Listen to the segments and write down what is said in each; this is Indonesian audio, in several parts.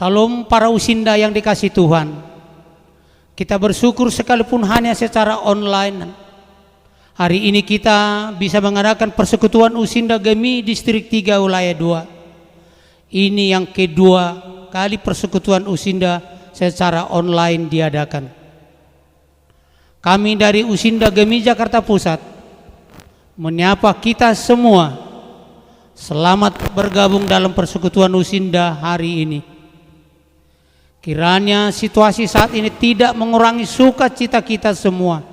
Shalom para usinda yang dikasih Tuhan. Kita bersyukur sekalipun hanya secara online. Hari ini kita bisa mengadakan persekutuan usinda Gemi Distrik 3 Wilayah 2. Ini yang kedua kali persekutuan usinda secara online diadakan. Kami dari Usinda Gemi Jakarta Pusat menyapa kita semua. Selamat bergabung dalam persekutuan usinda hari ini. Kiranya situasi saat ini tidak mengurangi sukacita kita semua.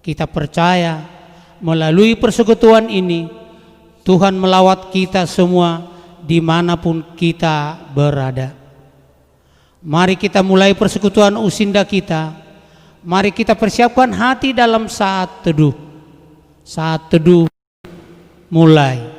Kita percaya melalui persekutuan ini Tuhan melawat kita semua dimanapun kita berada. Mari kita mulai persekutuan usinda kita. Mari kita persiapkan hati dalam saat teduh. Saat teduh mulai.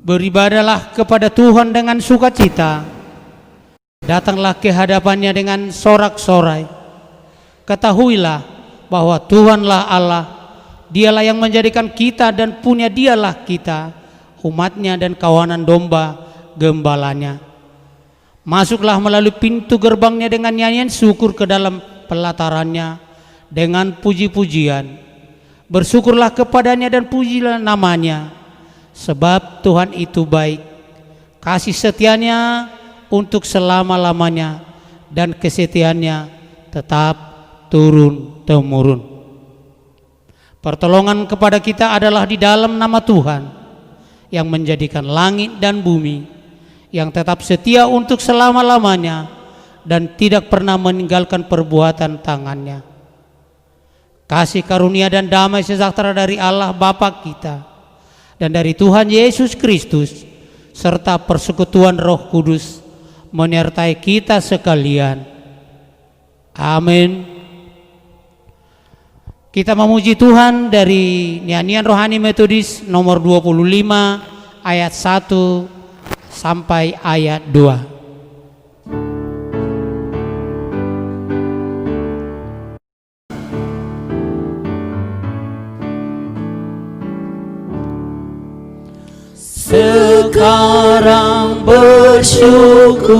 Beribadalah kepada Tuhan dengan sukacita. Datanglah ke hadapannya dengan sorak-sorai. Ketahuilah bahwa Tuhanlah Allah. Dialah yang menjadikan kita dan punya dialah kita, umatnya dan kawanan domba gembalanya. Masuklah melalui pintu gerbangnya dengan nyanyian syukur ke dalam pelatarannya dengan puji-pujian. Bersyukurlah kepadanya dan pujilah namanya. Sebab Tuhan itu baik, kasih setianya untuk selama-lamanya, dan kesetiaannya tetap turun-temurun. Pertolongan kepada kita adalah di dalam nama Tuhan yang menjadikan langit dan bumi, yang tetap setia untuk selama-lamanya dan tidak pernah meninggalkan perbuatan tangannya. Kasih karunia dan damai sejahtera dari Allah Bapa kita dan dari Tuhan Yesus Kristus serta persekutuan Roh Kudus menyertai kita sekalian. Amin. Kita memuji Tuhan dari nyanyian rohani metodis nomor 25 ayat 1 sampai ayat 2. Sekarang bersyukur,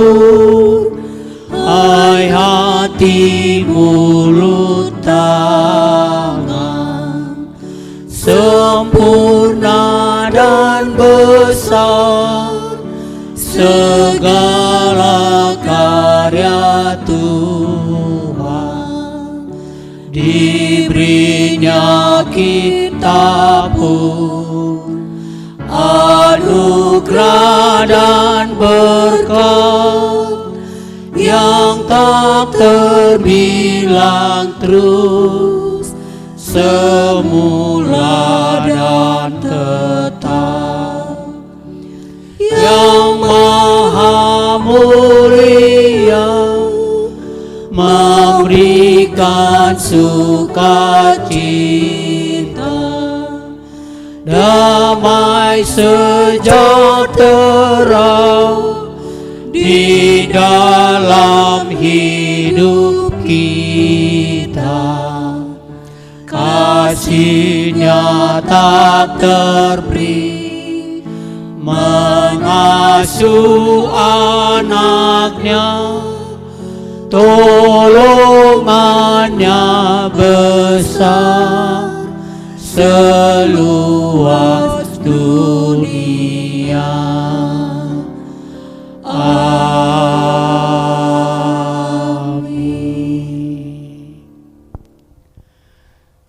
hai hati mulut tangan, sempurna dan besar segala karya Tuhan. Diberinya kita pun anugerah dan berkat yang tak terbilang, terus semula dan tetap, yang maha mulia memberikan sukacita, damai sejahtera di dalam hidup kita. Kasih-Nya tak terberi, mengasuh anak-Nya, tolongannya besar seluas dunia. Amin.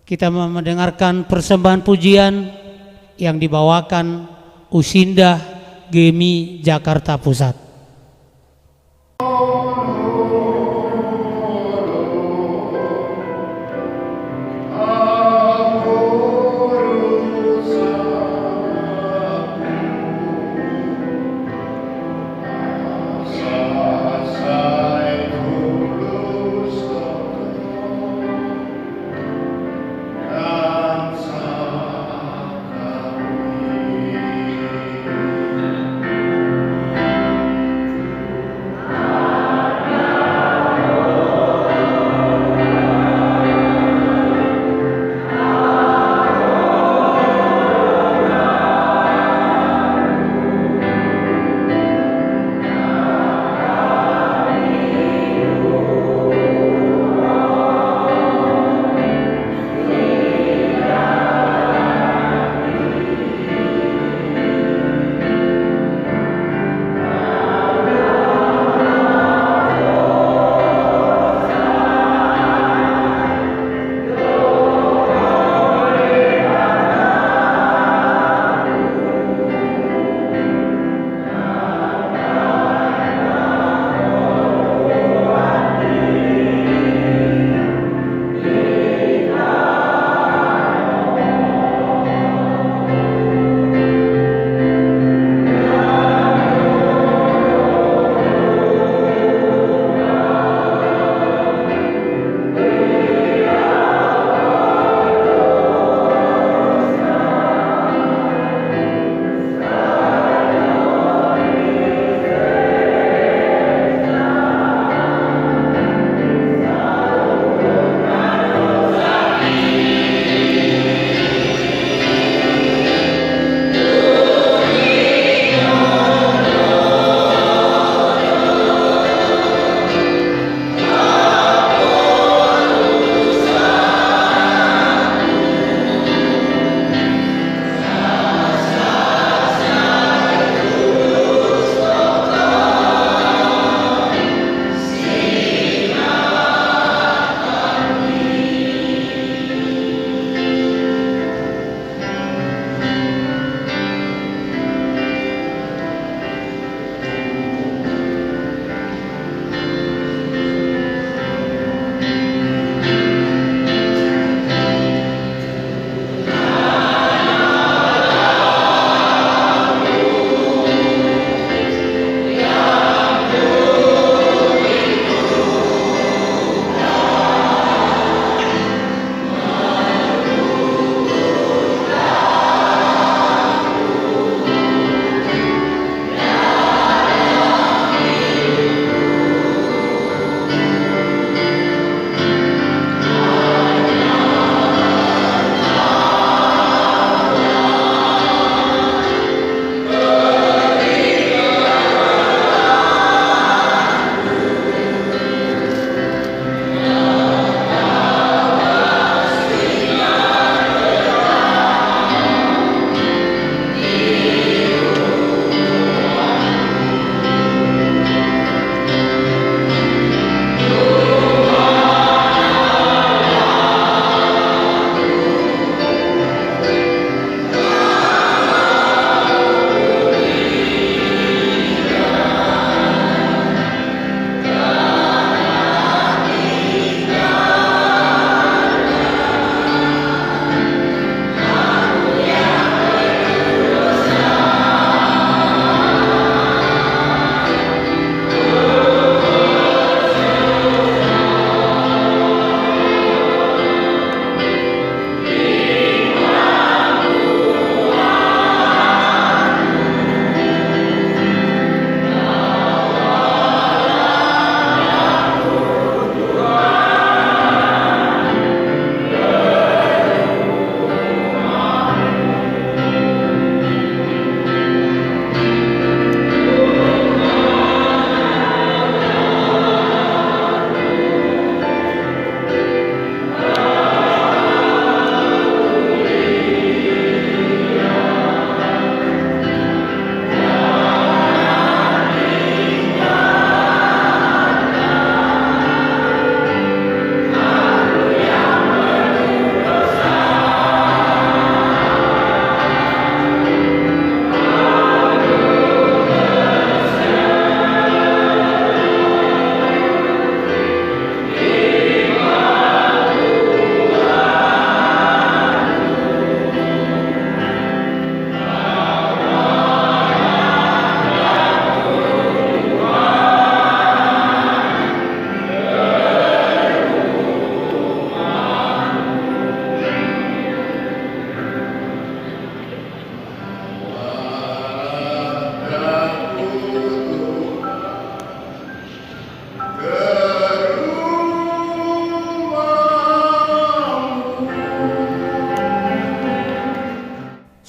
Kita mendengarkan persembahan pujian yang dibawakan Usinda Gemi Jakarta Pusat.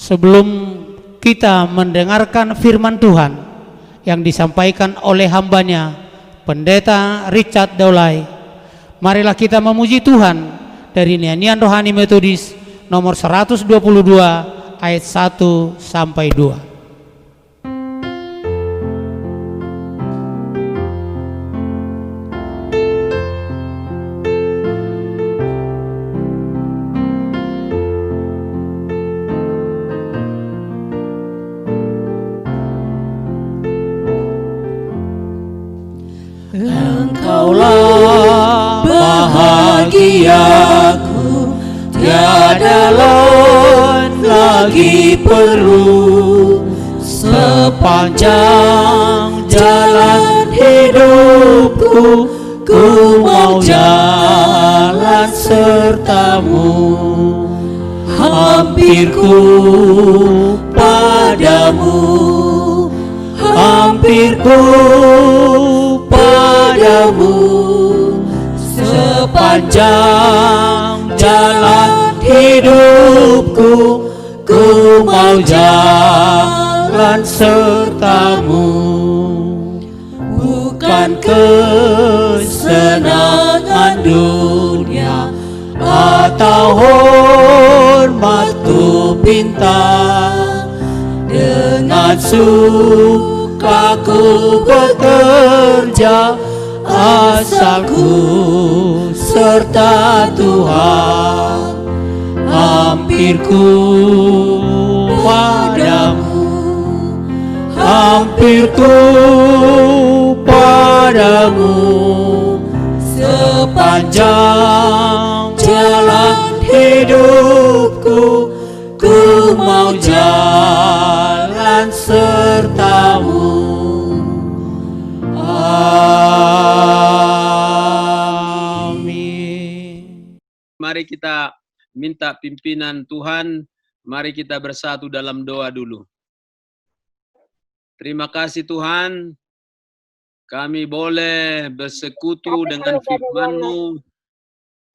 Sebelum kita mendengarkan firman Tuhan yang disampaikan oleh hambanya, Pendeta Richard Daulay, marilah kita memuji Tuhan dari nyanyian rohani Metodis nomor 122 ayat 1 sampai 2. Engkaulah bahagiaku, tiada lain lagi perlu. Sepanjang jalan hidupku, ku mau jalan sertamu. Hampirku padamu, hampirku padamu. Sepanjang jalan hidupku, ku mau jalan sertamu. Bukan kesenangan dunia atau hormat ku pinta, dengan suka ku bekerja, asalku serta Tuhan. Hampirku padamu, hampirku padamu. Sepanjang jalan hidupku, ku mau jalan sertamu. Amin. Mari kita minta pimpinan Tuhan, mari kita bersatu dalam doa dulu. Terima kasih Tuhan, kami boleh bersekutu dengan firman-Mu,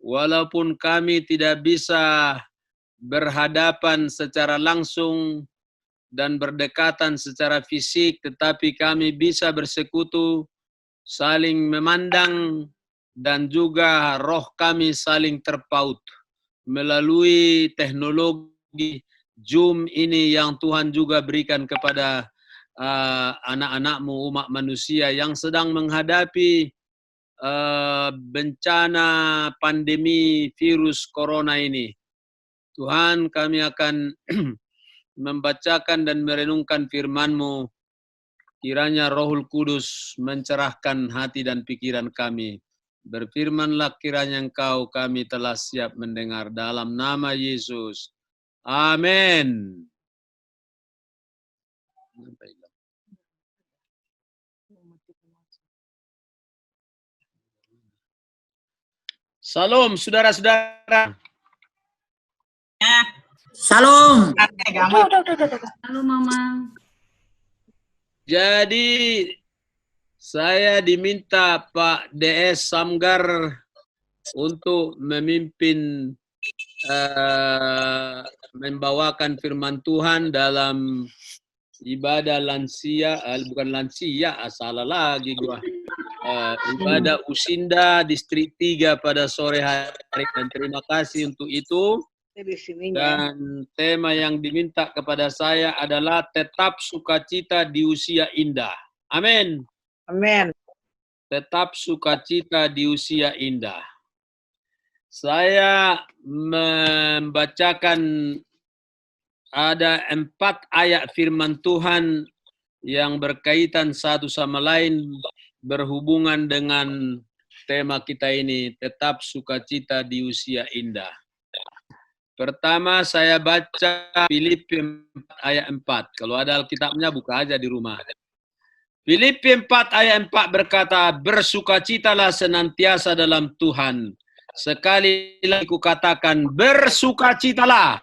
walaupun kami tidak bisa berhadapan secara langsung dan berdekatan secara fisik, tetapi kami bisa bersekutu, saling memandang, dan juga roh kami saling terpaut melalui teknologi Zoom ini yang Tuhan juga berikan kepada anak-anak-Mu, umat manusia yang sedang menghadapi bencana pandemi virus corona ini. Tuhan, kami akan membacakan dan merenungkan firman-Mu. Kiranya Rohul Kudus mencerahkan hati dan pikiran kami. Berfirmanlah kiranya Engkau, kami telah siap mendengar dalam nama Yesus. Amin. Salam saudara-saudara. Salam. Halo Mama. Jadi saya diminta Pak DS Samgar untuk memimpin membawakan firman Tuhan dalam ibadah lansia, bukan lansia, salah lagi gua. Ibadah Usinda Distrik 3 pada sore hari, dan terima kasih untuk itu. Dan tema yang diminta kepada saya adalah tetap sukacita di usia indah. Amin. Amin. Tetap sukacita di usia indah. Saya membacakan ada 4 ayat firman Tuhan yang berkaitan satu sama lain, berhubungan dengan tema kita ini, tetap sukacita di usia indah. Pertama saya baca Filipi 4 ayat 4. Kalau ada Alkitabnya buka aja di rumah. Filipi 4 ayat 4 berkata, bersukacitalah senantiasa dalam Tuhan. Sekali lagi kukatakan, bersukacitalah.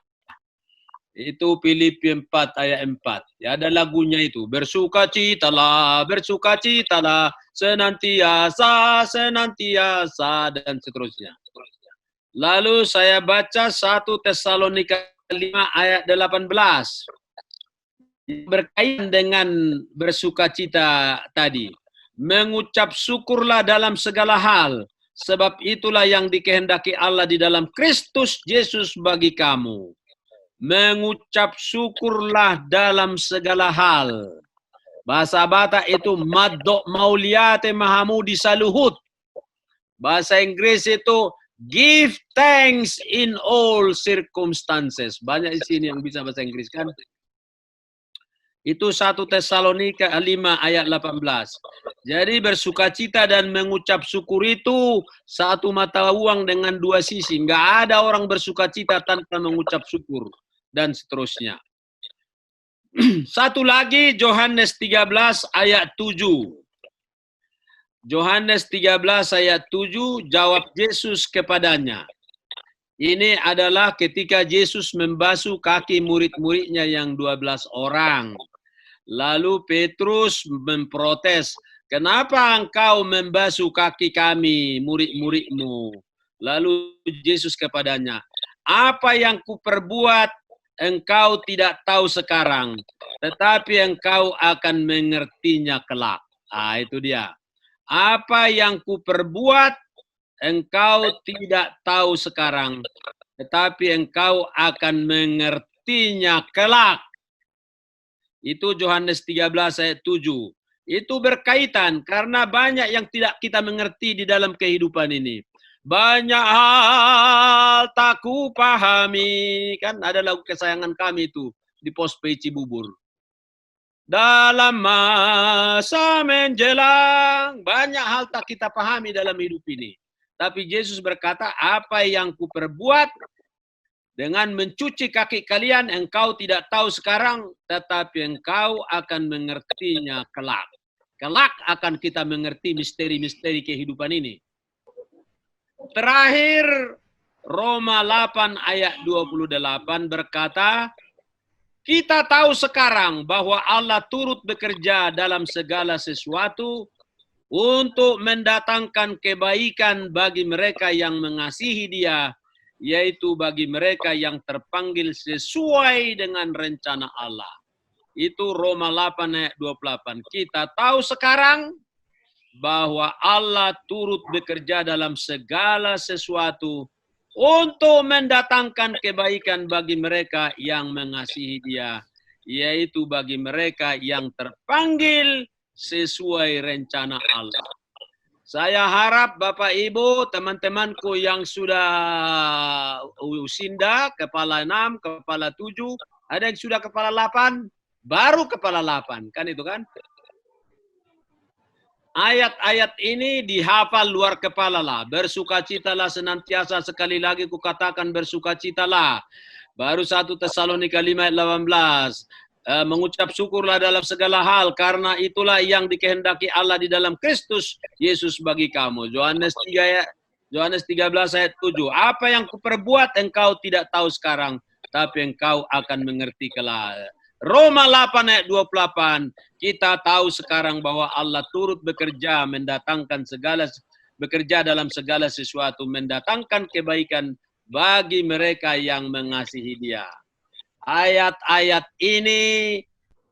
Itu Filipi 4 ayat 4. Ya, ada lagunya itu. Bersukacitalah, bersukacitalah, senantiasa, senantiasa, dan seterusnya. Lalu saya baca 1 Tesalonika 5 ayat 18. Berkaitan dengan bersukacita tadi. Mengucap syukurlah dalam segala hal, sebab itulah yang dikehendaki Allah di dalam Kristus Yesus bagi kamu. Mengucap syukurlah dalam segala hal. Bahasa Batak itu maddo mauliate mahamudi saluhut. Bahasa Inggris itu give thanks in all circumstances. Banyak di sini yang bisa bahasa Inggris kan? Itu 1 Tesalonika 5 ayat 18. Jadi bersukacita dan mengucap syukur itu satu mata uang dengan dua sisi. Enggak ada orang bersukacita tanpa mengucap syukur. Dan seterusnya. Satu lagi Yohanes 13 ayat 7. Yohanes 13 ayat 7 jawab Yesus kepadanya. Ini adalah ketika Yesus membasuh kaki murid-muridnya yang 12 orang. Lalu Petrus memprotes, kenapa engkau membasuh kaki kami, murid-muridmu? Lalu Yesus kepadanya, apa yang kuperbuat engkau tidak tahu sekarang, tetapi engkau akan mengertinya kelak. Itu dia. Apa yang kuperbuat engkau tidak tahu sekarang, tetapi engkau akan mengertinya kelak. Itu Yohanes 13 ayat 7. Itu berkaitan karena banyak yang tidak kita mengerti di dalam kehidupan ini. Banyak hal tak ku pahami. Kan ada lagu kesayangan kami itu di Pospei Cibubur. Dalam masa menjelang, banyak hal tak kita pahami dalam hidup ini. Tapi Yesus berkata, apa yang kuperbuat dengan mencuci kaki kalian, engkau tidak tahu sekarang, tetapi engkau akan mengertinya kelak. Kelak akan kita mengerti misteri-misteri kehidupan ini. Terakhir, Roma 8 ayat 28 berkata, kita tahu sekarang bahwa Allah turut bekerja dalam segala sesuatu untuk mendatangkan kebaikan bagi mereka yang mengasihi Dia, yaitu bagi mereka yang terpanggil sesuai dengan rencana Allah. Itu Roma 8 ayat 28. Kita tahu sekarang bahwa Allah turut bekerja dalam segala sesuatu untuk mendatangkan kebaikan bagi mereka yang mengasihi Dia, yaitu bagi mereka yang terpanggil sesuai rencana Allah. Saya harap Bapak Ibu, teman-temanku yang sudah usinda, kepala 6, kepala 7, ada yang sudah kepala 8, baru kepala 8, kan itu kan? Ayat-ayat ini dihafal luar kepala lah. Bersukacitalah senantiasa, sekali lagi kukatakan bersukacitalah. Baru 1 Tesalonika 5 ayat 18. Mengucap syukurlah dalam segala hal, karena itulah yang dikehendaki Allah di dalam Kristus Yesus bagi kamu. Yohanes 13 ayat 7. Apa yang kuperbuat engkau tidak tahu sekarang, tapi engkau akan mengerti kelak. Roma 8 ayat 28. Kita tahu sekarang bahwa Allah turut bekerja bekerja dalam segala sesuatu, mendatangkan kebaikan bagi mereka yang mengasihi Dia. Ayat-ayat ini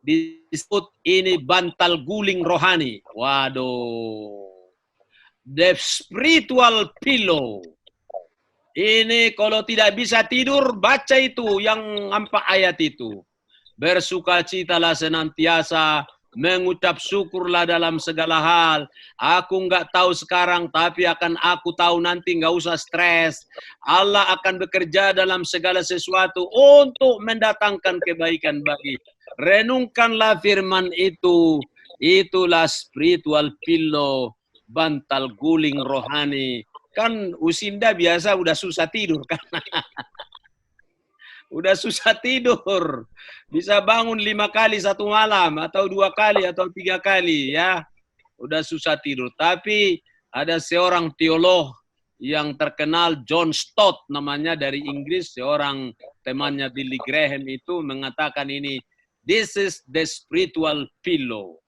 disebut ini bantal guling rohani. Waduh. The spiritual pillow. Ini kalau tidak bisa tidur, baca itu yang 4 ayat itu. Bersukacitalah senantiasa, mengucap syukurlah dalam segala hal. Aku nggak tahu sekarang, tapi akan aku tahu nanti, nggak usah stres. Allah akan bekerja dalam segala sesuatu untuk mendatangkan kebaikan bagi. Renungkanlah firman itu. Itulah spiritual pillow, bantal guling rohani. Kan usinda biasa udah susah tidur kan. Udah susah tidur. Bisa bangun 5 kali satu malam, atau 2 kali, atau 3 kali ya. Udah susah tidur. Tapi ada seorang teolog yang terkenal, John Stott namanya, dari Inggris, seorang temannya Billy Graham itu mengatakan ini, this is the spiritual pillow,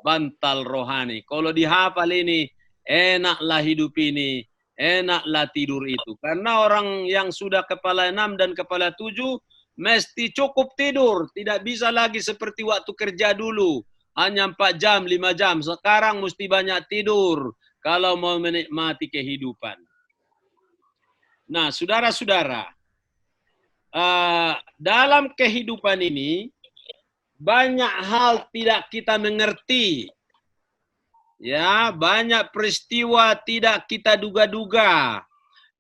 bantal rohani. Kalau dihafal ini, enaklah hidup ini, enaklah tidur itu. Karena orang yang sudah kepala 6 dan kepala 7 mesti cukup tidur. Tidak bisa lagi seperti waktu kerja dulu. Hanya 4 jam, 5 jam. Sekarang mesti banyak tidur kalau mau menikmati kehidupan. Nah, saudara-saudara, dalam kehidupan ini, banyak hal tidak kita mengerti. Ya, banyak peristiwa tidak kita duga-duga.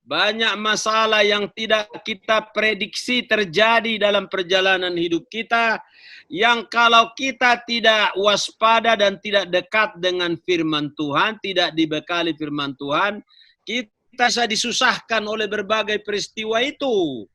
Banyak masalah yang tidak kita prediksi terjadi dalam perjalanan hidup kita, yang kalau kita tidak waspada dan tidak dekat dengan firman Tuhan, tidak dibekali firman Tuhan, kita bisa disusahkan oleh berbagai peristiwa itu.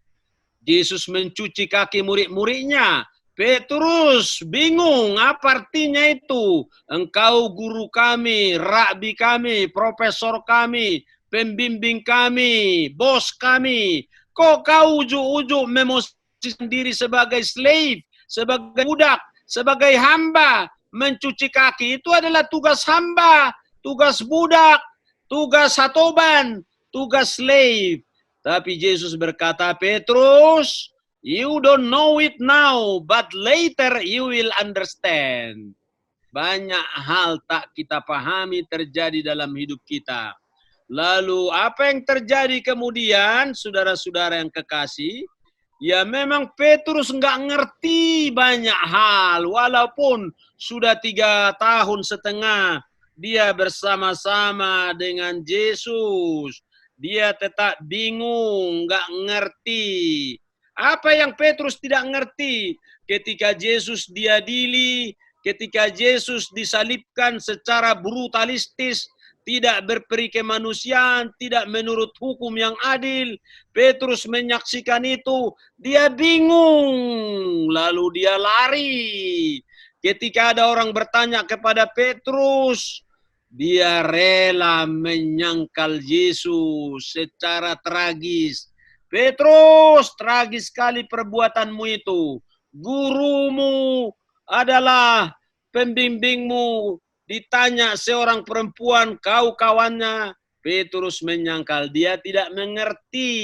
Yesus mencuci kaki murid-muridnya. Petrus bingung, apa artinya itu? Engkau guru kami, rabi kami, profesor kami, pembimbing kami, bos kami. Kok kau ujuk-ujuk memosisikan diri sebagai slave, sebagai budak, sebagai hamba? Mencuci kaki itu adalah tugas hamba, tugas budak, tugas satoban, tugas slave. Tapi Yesus berkata, Petrus, you don't know it now, but later you will understand. Banyak hal tak kita pahami terjadi dalam hidup kita. Lalu apa yang terjadi kemudian, saudara-saudara yang kekasih? Ya memang Petrus nggak ngerti banyak hal, walaupun sudah 3,5 tahun dia bersama-sama dengan Yesus. Dia tetap bingung, nggak ngerti. Apa yang Petrus tidak ngerti? Ketika Yesus diadili, ketika Yesus disalibkan secara brutalistis, tidak berperi kemanusiaan, tidak menurut hukum yang adil, Petrus menyaksikan itu, dia bingung, lalu dia lari. Ketika ada orang bertanya kepada Petrus, dia rela menyangkal Yesus secara tragis. Petrus, tragis sekali perbuatanmu itu. Gurumu adalah pembimbingmu. Ditanya seorang perempuan, kau kawannya. Petrus menyangkal, dia tidak mengerti.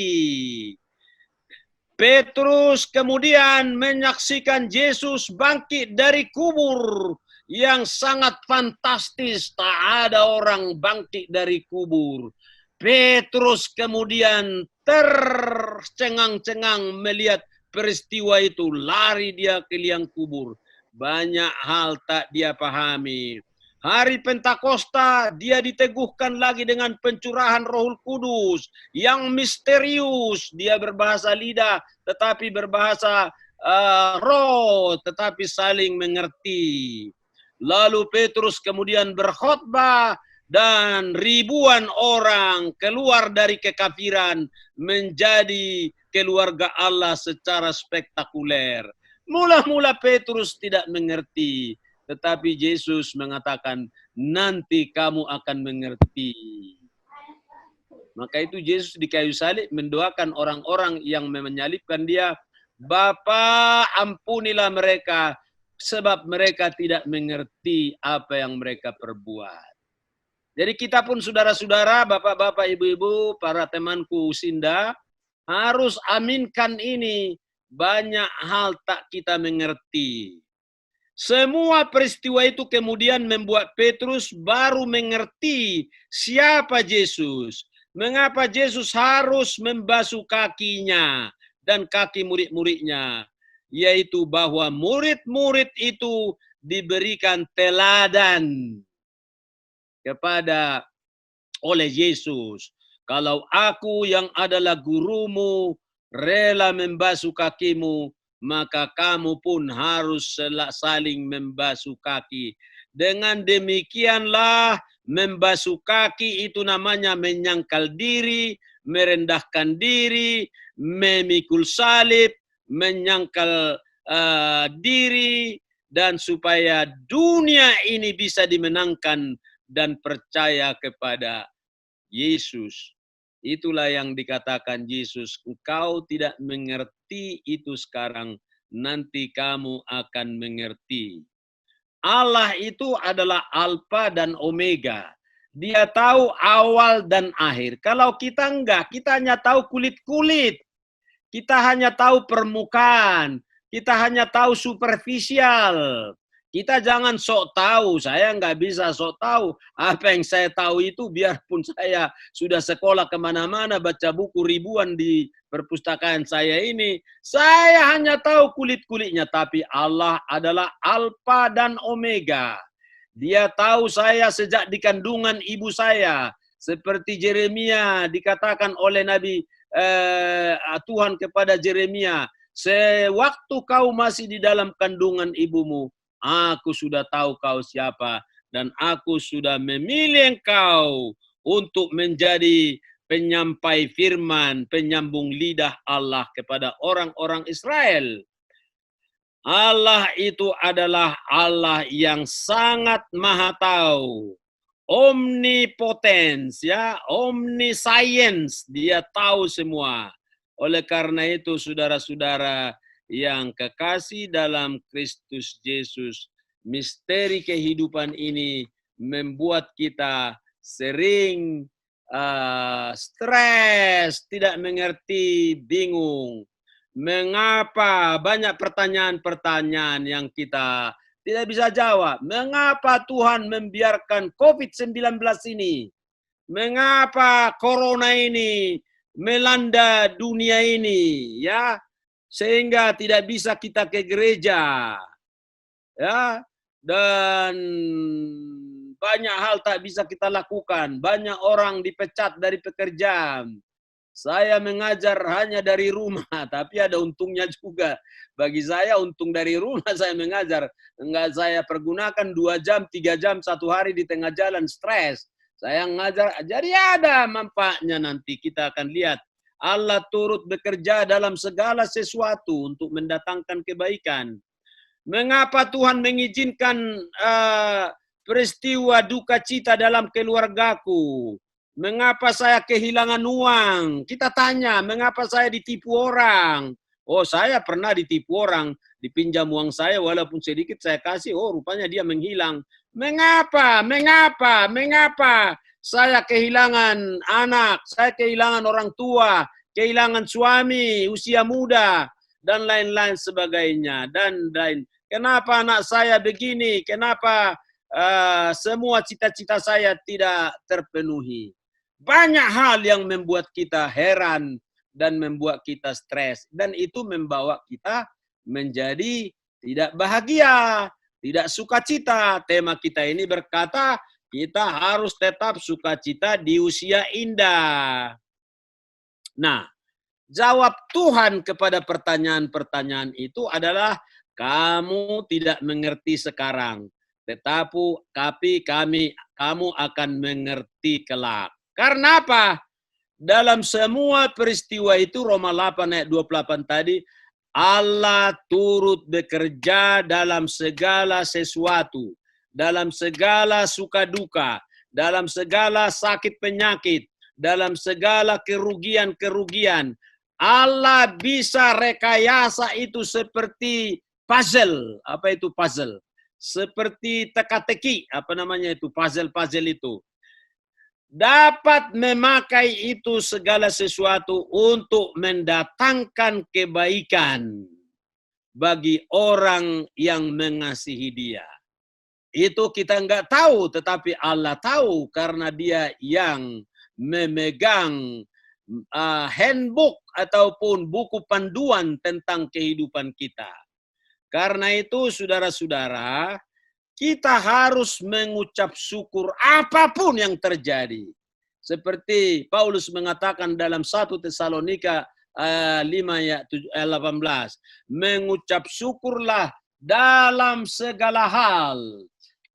Petrus kemudian menyaksikan Yesus bangkit dari kubur. Yang sangat fantastis, tak ada orang bangkit dari kubur. Petrus kemudian tercengang-cengang melihat peristiwa itu, lari dia ke liang kubur. Banyak hal tak dia pahami. Hari Pentakosta dia diteguhkan lagi dengan pencurahan Roh Kudus yang misterius. Dia berbahasa lidah tetapi berbahasa roh, tetapi saling mengerti. Lalu Petrus kemudian berkhotbah dan ribuan orang keluar dari kekafiran menjadi keluarga Allah secara spektakuler. Mula-mula Petrus tidak mengerti, tetapi Yesus mengatakan, nanti kamu akan mengerti. Maka itu Yesus di kayu salib mendoakan orang-orang yang menyalibkan dia, Bapa, ampunilah mereka, sebab mereka tidak mengerti apa yang mereka perbuat. Jadi kita pun saudara-saudara, bapak-bapak, ibu-ibu, para temanku Sinda, harus aminkan ini. Banyak hal tak kita mengerti. Semua peristiwa itu kemudian membuat Petrus baru mengerti siapa Yesus. Mengapa Yesus harus membasuh kakinya dan kaki murid-muridnya. Yaitu bahwa murid-murid itu diberikan teladan kepada oleh Yesus. Kalau aku yang adalah gurumu rela membasuh kakimu, maka kamu pun harus saling membasuh kaki. Dengan demikianlah membasuh kaki itu namanya menyangkal diri, merendahkan diri, memikul salib, menyangkal diri, dan supaya dunia ini bisa dimenangkan dan percaya kepada Yesus. Itulah yang dikatakan Yesus, engkau tidak mengerti itu sekarang, nanti kamu akan mengerti. Allah itu adalah Alfa dan Omega. Dia tahu awal dan akhir. Kalau kita enggak, kita hanya tahu kulit-kulit. Kita hanya tahu permukaan, kita hanya tahu superficial. Kita jangan sok tahu, saya nggak bisa sok tahu. Apa yang saya tahu itu biarpun saya sudah sekolah kemana-mana, baca buku ribuan di perpustakaan saya ini. Saya hanya tahu kulit-kulitnya, tapi Allah adalah Alfa dan Omega. Dia tahu saya sejak di kandungan ibu saya. Seperti Yeremia dikatakan oleh Nabi Tuhan kepada Yeremia, sewaktu kau masih di dalam kandungan ibumu, aku sudah tahu kau siapa, dan aku sudah memilih engkau untuk menjadi penyampai firman, penyambung lidah Allah kepada orang-orang Israel. Allah itu adalah Allah yang sangat maha tahu, omnipotens, ya, omniscience, dia tahu semua. Oleh karena itu, saudara-saudara yang kekasih dalam Kristus Yesus, misteri kehidupan ini membuat kita sering stres, tidak mengerti, bingung. Mengapa banyak pertanyaan-pertanyaan yang kita tidak bisa jawab? Mengapa Tuhan membiarkan COVID-19 ini? Mengapa corona ini melanda dunia ini, ya? Sehingga tidak bisa kita ke gereja, ya, dan banyak hal tak bisa kita lakukan. Banyak orang dipecat dari pekerjaan. Saya mengajar hanya dari rumah, tapi ada untungnya juga. Bagi saya untung dari rumah saya mengajar. Enggak saya pergunakan 2 jam, 3 jam, 1 hari di tengah jalan, stres. Saya ngajar, jadi ada manfaatnya nanti kita akan lihat. Allah turut bekerja dalam segala sesuatu untuk mendatangkan kebaikan. Mengapa Tuhan mengizinkan peristiwa duka cita dalam keluargaku? Mengapa saya kehilangan uang? Kita tanya, mengapa saya ditipu orang? Oh, saya pernah ditipu orang, dipinjam uang saya walaupun sedikit saya kasih, oh rupanya dia menghilang. Mengapa? Mengapa? Mengapa? Saya kehilangan anak, saya kehilangan orang tua, kehilangan suami, usia muda, dan lain-lain sebagainya. Dan lain. Kenapa anak saya begini? Kenapa semua cita-cita saya tidak terpenuhi? Banyak hal yang membuat kita heran dan membuat kita stres. Dan itu membawa kita menjadi tidak bahagia, tidak sukacita. Tema kita ini berkata, kita harus tetap sukacita di usia indah. Nah, jawab Tuhan kepada pertanyaan-pertanyaan itu adalah, kamu tidak mengerti sekarang, tetapi kamu akan mengerti kelak. Karena apa? Dalam semua peristiwa itu, Roma 8 ayat 28 tadi, Allah turut bekerja dalam segala sesuatu, dalam segala suka duka, dalam segala sakit penyakit, dalam segala kerugian-kerugian. Allah bisa rekayasa itu seperti puzzle. Apa itu puzzle? Seperti teka-teki, apa namanya itu, puzzle-puzzle itu. Dapat memakai itu segala sesuatu untuk mendatangkan kebaikan bagi orang yang mengasihi dia. Itu kita nggak tahu, tetapi Allah tahu karena dia yang memegang handbook ataupun buku panduan tentang kehidupan kita. Karena itu, saudara-saudara, kita harus mengucap syukur apapun yang terjadi. Seperti Paulus mengatakan dalam 1 Tesalonika 5 ayat 18. Mengucap syukurlah dalam segala hal.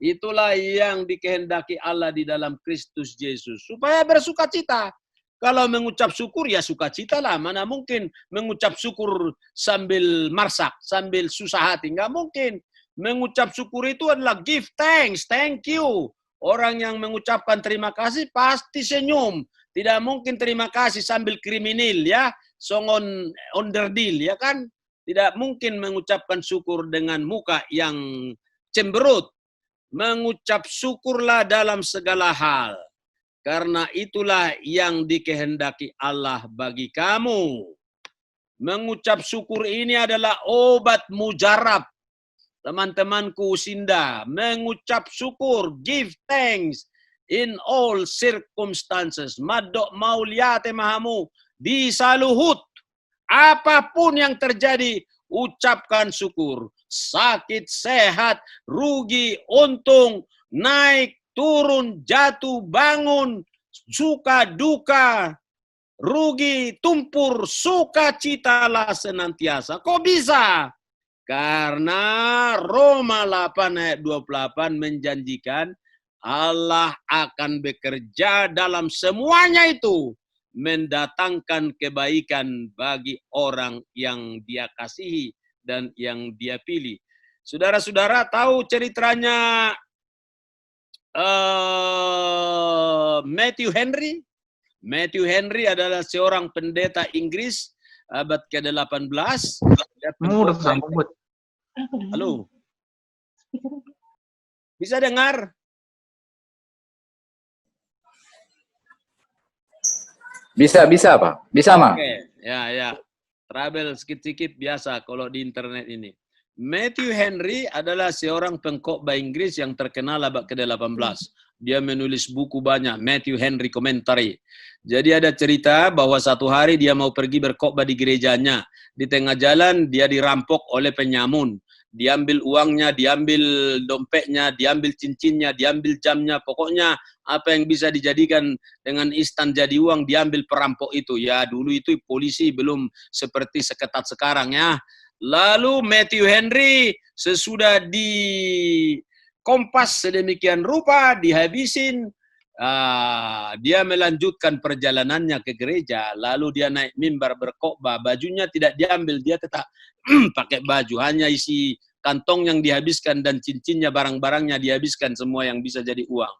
Itulah yang dikehendaki Allah di dalam Kristus Yesus. Supaya bersukacita. Kalau mengucap syukur, ya sukacitalah. Mana mungkin mengucap syukur sambil marsak, sambil susah hati. Nggak mungkin. Mengucap syukur itu adalah give thanks, thank you. Orang yang mengucapkan terima kasih pasti senyum. Tidak mungkin terima kasih sambil kriminal, ya. Songon onderdil, ya kan? Tidak mungkin mengucapkan syukur dengan muka yang cemberut. Mengucap syukurlah dalam segala hal. Karena itulah yang dikehendaki Allah bagi kamu. Mengucap syukur ini adalah obat mujarab. Teman-temanku Usinda, mengucap syukur, give thanks in all circumstances. Madok mauliate mahamu, di saluhut. Apapun yang terjadi, ucapkan syukur. Sakit, sehat, rugi, untung, naik, turun, jatuh, bangun, suka, duka, rugi, tumpur, sukacitalah senantiasa. Kok bisa? Karena Roma 8 ayat 28 menjanjikan Allah akan bekerja dalam semuanya itu, mendatangkan kebaikan bagi orang yang Dia kasihi dan yang Dia pilih. Saudara-saudara tahu ceritanya Matthew Henry? Matthew Henry adalah seorang pendeta Inggris abad ke-18. Dia pengkhotbah. Halo? Bisa dengar? Bisa Pak. Bisa, Mak. Oke, ya. Travel sedikit biasa kalau di internet ini. Matthew Henry adalah seorang pengkhotbah Inggris yang terkenal abad ke-18. Dia menulis buku banyak, Matthew Henry Commentary. Jadi ada cerita bahwa satu hari dia mau pergi berkhotbah di gerejanya. Di tengah jalan dia dirampok oleh penyamun. Diambil uangnya, diambil dompetnya, diambil cincinnya, diambil jamnya. Pokoknya apa yang bisa dijadikan dengan instan jadi uang diambil perampok itu. Ya dulu itu polisi belum seperti seketat sekarang ya. Lalu Matthew Henry sesudah dikompas sedemikian rupa, dihabisin, dia melanjutkan perjalanannya ke gereja. Lalu dia naik mimbar berkhotbah, bajunya tidak diambil, dia tetap pakai baju, hanya isi kantong yang dihabiskan dan cincinnya, barang-barangnya dihabiskan semua yang bisa jadi uang.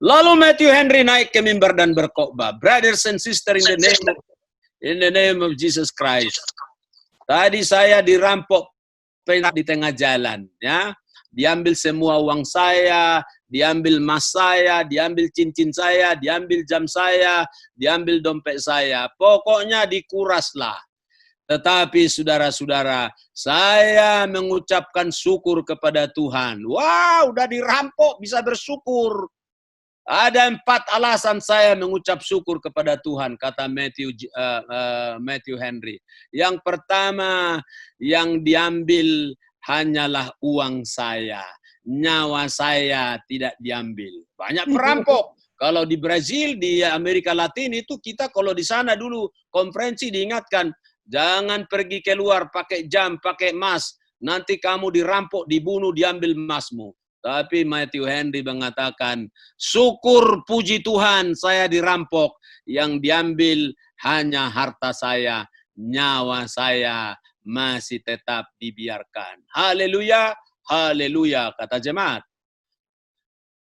Lalu Matthew Henry naik ke mimbar dan berkhotbah, brothers and sisters in the name of Jesus Christ. Tadi saya dirampok di tengah jalan, ya. Diambil semua uang saya, diambil emas saya, diambil cincin saya, diambil jam saya, diambil dompet saya. Pokoknya dikuraslah. Tetapi saudara-saudara, saya mengucapkan syukur kepada Tuhan. Wah, udah dirampok bisa bersyukur. Ada 4 alasan saya mengucap syukur kepada Tuhan, kata Matthew Henry. Yang pertama, yang diambil hanyalah uang saya. Nyawa saya tidak diambil. Banyak perampok. Kalau di Brazil, di Amerika Latin itu kita kalau di sana dulu konferensi diingatkan, jangan pergi keluar pakai jam, pakai emas. Nanti kamu dirampok, dibunuh, diambil emasmu. Tapi Matthew Henry mengatakan, syukur puji Tuhan saya dirampok. Yang diambil hanya harta saya, nyawa saya masih tetap dibiarkan. Haleluya, haleluya, kata jemaat.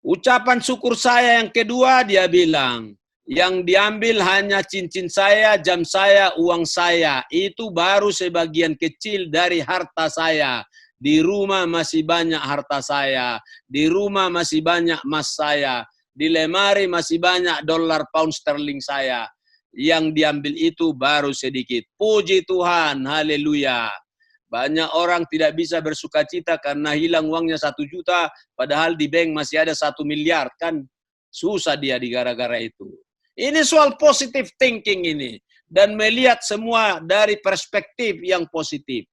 Ucapan syukur saya yang kedua, dia bilang, yang diambil hanya cincin saya, jam saya, uang saya. Itu baru sebagian kecil dari harta saya. Di rumah masih banyak harta saya. Di rumah masih banyak emas saya. Di lemari masih banyak dolar pound sterling saya. Yang diambil itu baru sedikit. Puji Tuhan, haleluya. Banyak orang tidak bisa bersukacita karena hilang uangnya 1 juta, padahal di bank masih ada 1 miliar. Kan susah dia di gara-gara itu. Ini soal positive thinking ini. Dan melihat semua dari perspektif yang positif.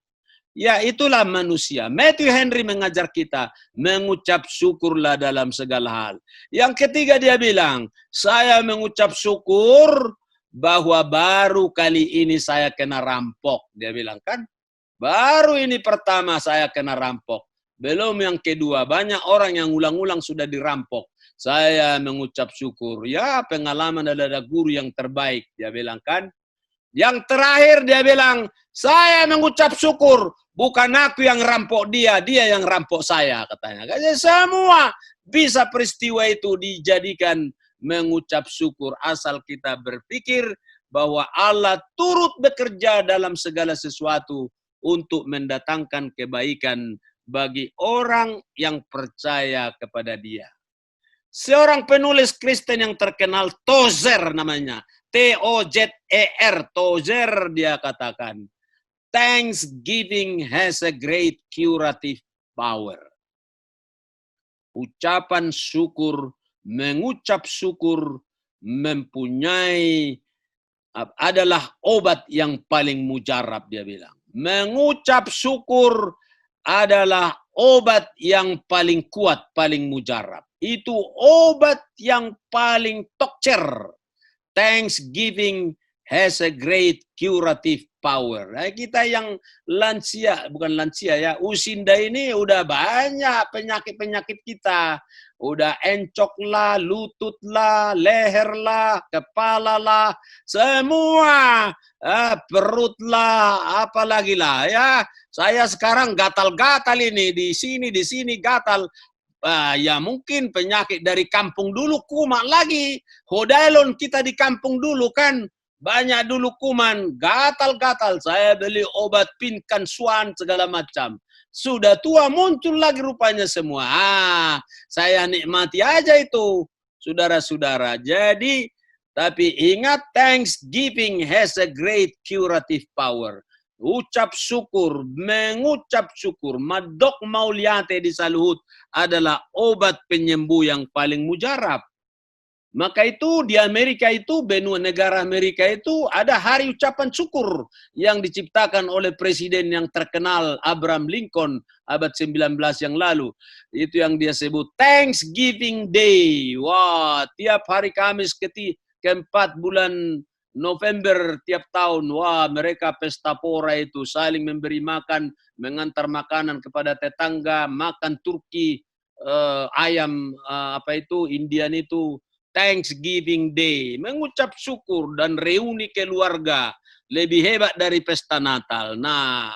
Ya itulah manusia. Matthew Henry mengajar kita mengucap syukurlah dalam segala hal. Yang ketiga dia bilang, saya mengucap syukur bahwa baru kali ini saya kena rampok. Dia bilang kan, baru ini pertama saya kena rampok. Belum yang kedua, banyak orang yang ulang-ulang sudah dirampok. Saya mengucap syukur. Ya pengalaman adalah guru yang terbaik. Dia bilang kan. Yang terakhir dia bilang, saya mengucap syukur. Bukan aku yang rampok dia, dia yang rampok saya, katanya. Jadi semua bisa peristiwa itu dijadikan mengucap syukur. Asal kita berpikir bahwa Allah turut bekerja dalam segala sesuatu untuk mendatangkan kebaikan bagi orang yang percaya kepada dia. Seorang penulis Kristen yang terkenal, Tozer namanya. Tozer, Tozer dia katakan. Thanksgiving has a great curative power. Ucapan syukur, mengucap syukur mempunyai adalah obat yang paling mujarab, dia bilang. Mengucap syukur adalah obat yang paling kuat, paling mujarab. Itu obat yang paling tokcer. Thanksgiving has a great curative power. Nah, kita yang lansia, bukan lansia ya, usinda ini udah banyak penyakit-penyakit kita. Udah encok lah, lutut lah, leher lah, kepala lah, semua, perut lah, apalagi lah ya. Saya sekarang gatal-gatal ini, di sini gatal. Ya mungkin penyakit dari kampung dulu kumat lagi. Hodailon kita di kampung dulu kan. Banyak dulu kuman, gatal-gatal. Saya beli obat pinkan suan segala macam. Sudah tua muncul lagi rupanya semua. Saya nikmati aja itu, saudara-saudara. Jadi, tapi ingat, Thanksgiving has a great curative power. Ucap syukur, mengucap syukur, madok mauliate di saluhut adalah obat penyembuh yang paling mujarab. Maka itu di Amerika itu, benua negara Amerika itu ada hari ucapan syukur yang diciptakan oleh presiden yang terkenal Abraham Lincoln abad 19 yang lalu. Itu yang dia sebut Thanksgiving Day. Wah, tiap hari Kamis keempat bulan November tiap tahun, wah mereka pesta pora itu saling memberi makan, mengantar makanan kepada tetangga, makan turki, ayam Indian itu. Thanksgiving Day, mengucap syukur dan reuni keluarga, lebih hebat dari pesta Natal. Nah,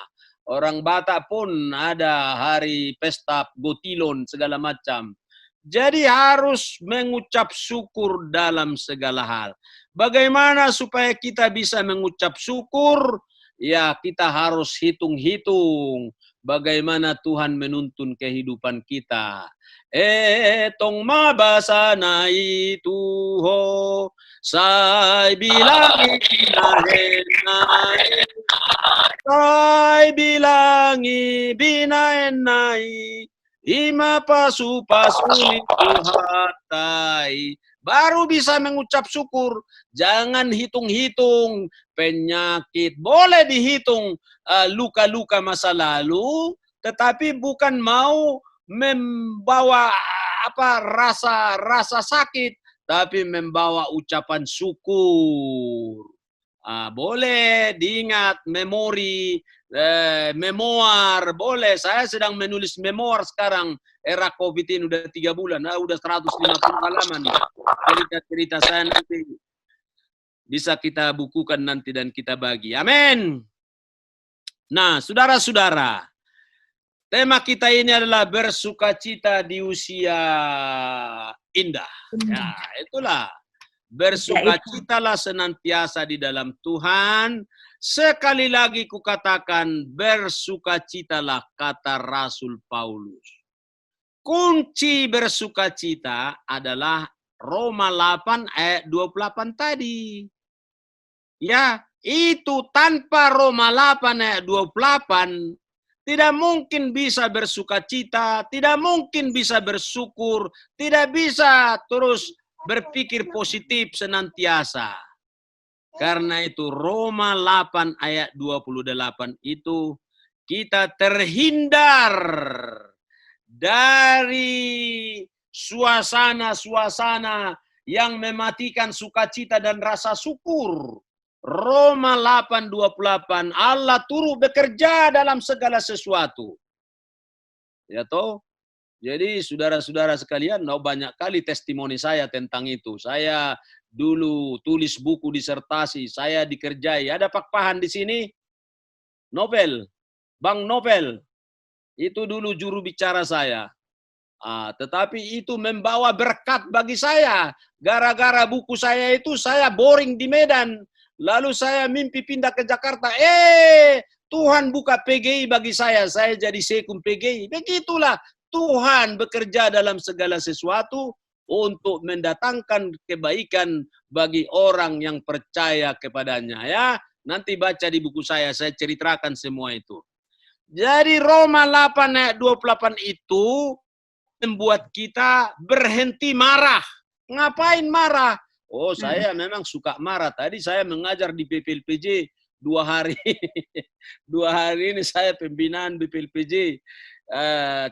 orang Batak pun ada hari pesta Gotilon segala macam. Jadi harus mengucap syukur dalam segala hal. Bagaimana supaya kita bisa mengucap syukur? Ya, kita harus hitung-hitung bagaimana Tuhan menuntun kehidupan kita. Etong mabasa na ituho say bilangi binahenay say bilangi binahenay ima pasupasuni tuhatay. Baru bisa mengucap syukur. Jangan hitung-hitung penyakit. Boleh dihitung luka-luka masa lalu, tetapi bukan mau membawa rasa sakit, tapi membawa ucapan syukur. Boleh diingat memori, memoir, boleh. Saya sedang menulis memoir sekarang. Era COVID ini udah 3 bulan, udah 150 halaman. Cerita-cerita saya nanti bisa kita bukukan nanti dan kita bagi. Amin. Nah, saudara-saudara, tema kita ini adalah bersukacita di usia indah. Ya, itulah. Bersukacitalah senantiasa di dalam Tuhan. Sekali lagi kukatakan, bersukacitalah, kata Rasul Paulus. Kunci bersukacita adalah Roma 8 ayat 28 tadi. Ya, itu tanpa Roma 8 ayat 28, tidak mungkin bisa bersukacita, tidak mungkin bisa bersyukur, tidak bisa terus berpikir positif senantiasa. Karena itu Roma 8 ayat 28 itu kita terhindar dari suasana-suasana yang mematikan sukacita dan rasa syukur. Roma 8:28, Allah turut bekerja dalam segala sesuatu. Ya toh? Jadi saudara-saudara sekalian, banyak kali testimoni saya tentang itu. Saya dulu tulis buku disertasi, saya dikerjai. Ada Pak Pahan di sini? Nobel, Bang Nobel. Itu dulu juru bicara saya. Tetapi itu membawa berkat bagi saya. Gara-gara buku saya itu, saya boring di Medan. Lalu saya mimpi pindah ke Jakarta. Tuhan buka PGI bagi saya jadi sekum PGI. Begitulah Tuhan bekerja dalam segala sesuatu untuk mendatangkan kebaikan bagi orang yang percaya kepadanya. Ya, Nanti baca di buku saya ceritakan semua itu. Jadi Roma 8 ayat 28 itu membuat kita berhenti marah. Ngapain marah? Oh, saya memang suka marah. Tadi saya mengajar di BPLPJ 2 hari. 2 hari ini saya pembinaan BPLPJ.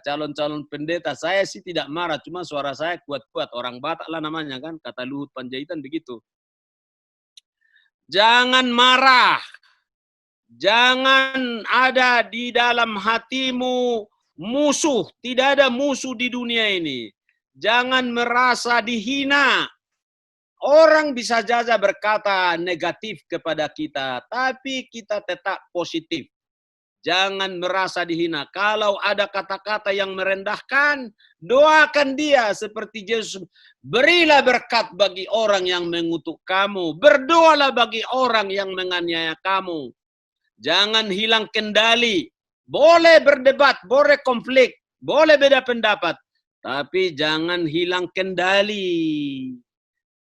Calon-calon pendeta. Saya sih tidak marah. Cuma suara saya kuat-kuat. Orang Batak lah namanya kan. Kata Luhut Panjaitan begitu. Jangan marah. Jangan ada di dalam hatimu musuh. Tidak ada musuh di dunia ini. Jangan merasa dihina. Orang bisa saja berkata negatif kepada kita, tapi kita tetap positif. Jangan merasa dihina. Kalau ada kata-kata yang merendahkan, doakan dia seperti Yesus. Berilah berkat bagi orang yang mengutuk kamu. Berdoalah bagi orang yang menganiaya kamu. Jangan hilang kendali. Boleh berdebat, boleh konflik, boleh beda pendapat. Tapi jangan hilang kendali.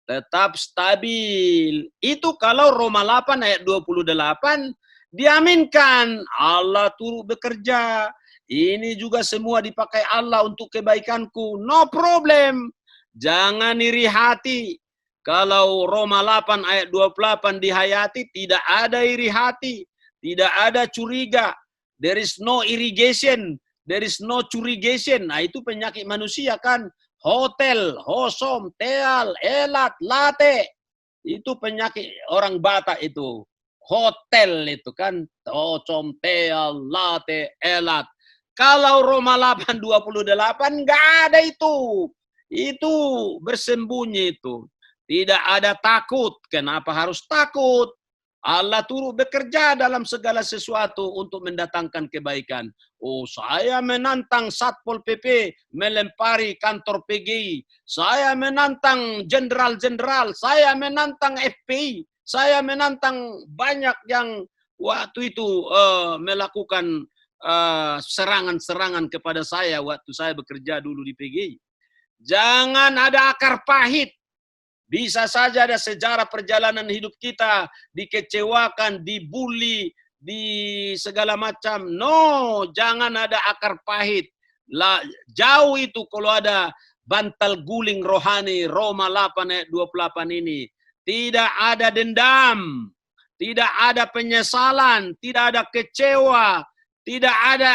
Tetap stabil. Itu kalau Roma 8 ayat 28 diaminkan. Allah turut bekerja. Ini juga semua dipakai Allah untuk kebaikanku. No problem. Jangan iri hati. Kalau Roma 8 ayat 28 dihayati, tidak ada iri hati. Tidak ada curiga. There is no irrigation. There is no curigation. Nah, itu penyakit manusia kan. Hotel, hosom, teal, elat, late. Itu penyakit orang Batak itu. Hotel itu kan. Hosom, teal, late, elat. Kalau Roma 8:28 nggak ada itu. Itu bersembunyi itu. Tidak ada takut. Kenapa harus takut? Allah turut bekerja dalam segala sesuatu untuk mendatangkan kebaikan. Oh, saya menantang Satpol PP melempari kantor PGI. Saya menantang jenderal-jenderal. Saya menantang FPI. Saya menantang banyak yang waktu itu melakukan serangan-serangan kepada saya waktu saya bekerja dulu di PGI. Jangan ada akar pahit. Bisa saja ada sejarah perjalanan hidup kita dikecewakan, dibully, di segala macam. No, jangan ada akar pahit. Jauh itu kalau ada bantal guling rohani Roma 8 ayat 28 ini. Tidak ada dendam, tidak ada penyesalan, tidak ada kecewa, tidak ada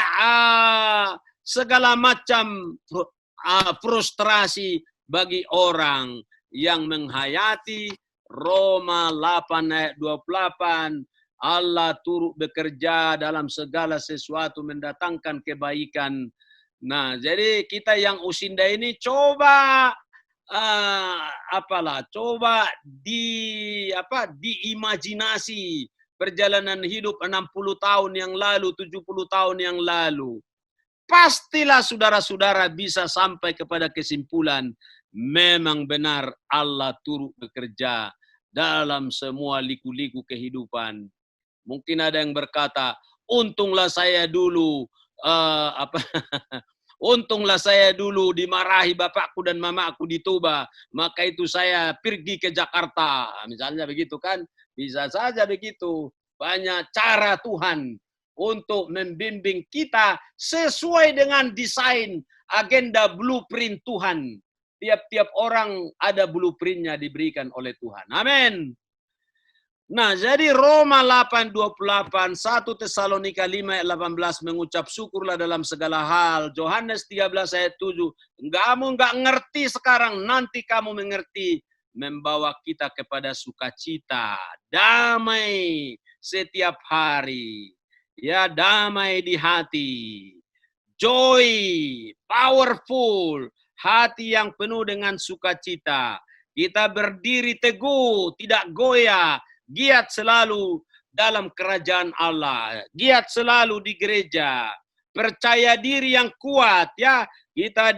segala macam frustrasi bagi orang yang menghayati Roma 8 ayat 28. Allah turut bekerja dalam segala sesuatu mendatangkan kebaikan. Nah, jadi kita yang usinda ini coba coba diimajinasi perjalanan hidup 60 tahun yang lalu, 70 tahun yang lalu. Pastilah saudara-saudara bisa sampai kepada kesimpulan memang benar Allah turut bekerja dalam semua liku-liku kehidupan. Mungkin ada yang berkata, untunglah saya dulu untunglah saya dulu dimarahi bapakku dan mamaku di Toba, maka itu saya pergi ke Jakarta. Misalnya begitu kan? Bisa saja begitu. Banyak cara Tuhan untuk membimbing kita sesuai dengan desain agenda blueprint Tuhan. Tiap-tiap orang ada blueprintnya diberikan oleh Tuhan. Amin. Nah, jadi Roma 8:28, 1 Tesalonika 5 ayat 18 mengucap syukurlah dalam segala hal. Yohanes 13 ayat 7, kamu nggak ngerti sekarang, nanti kamu mengerti. Membawa kita kepada sukacita, damai setiap hari. Ya, damai di hati. Joy, powerful. Hati yang penuh dengan sukacita. Kita berdiri teguh, tidak goyah. Giat selalu dalam kerajaan Allah. Giat selalu di gereja. Percaya diri yang kuat, ya. Kita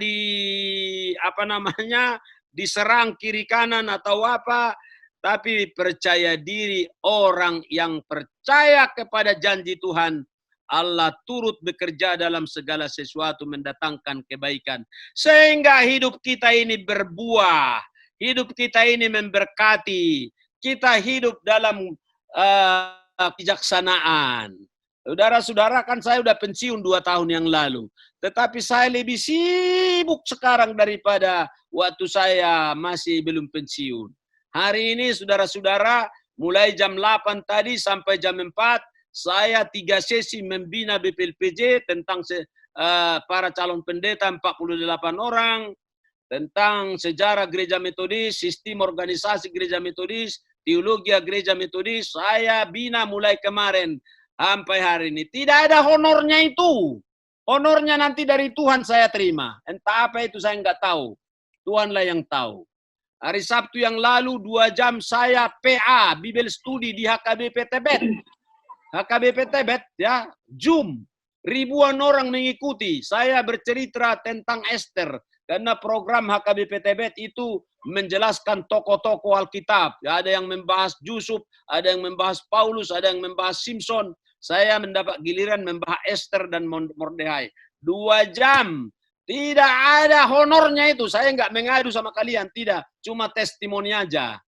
diserang kiri kanan atau apa. Tapi percaya diri, orang yang percaya kepada janji Tuhan, Allah turut bekerja dalam segala sesuatu mendatangkan kebaikan. Sehingga hidup kita ini berbuah. Hidup kita ini memberkati. Kita hidup dalam kejaksanaan. Saudara-saudara, kan saya udah pensiun 2 tahun yang lalu. Tetapi saya lebih sibuk sekarang daripada waktu saya masih belum pensiun. Hari ini saudara-saudara, mulai jam 8 tadi sampai jam 4, saya 3 sesi membina BPLPJ tentang para calon pendeta 48 orang, tentang sejarah gereja metodis, sistem organisasi gereja metodis, teologi gereja metodis. Saya bina mulai kemarin sampai hari ini. Tidak ada honornya itu. Honornya nanti dari Tuhan saya terima. Entah apa itu saya nggak tahu. Tuhanlah yang tahu. Hari Sabtu yang lalu 2 jam saya PA, Bible Study di HKBP Tebet. HKBP Tebet ya, Zoom. Ribuan orang mengikuti. Saya bercerita tentang Esther. Karena program HKBP Tebet itu menjelaskan tokoh-tokoh Alkitab. Ya, ada yang membahas Yusuf, ada yang membahas Paulus, ada yang membahas Simpson. Saya mendapat giliran membahas Esther dan Mordekai. 2 jam. Tidak ada honornya itu. Saya nggak mengadu sama kalian. Tidak. Cuma testimoni aja.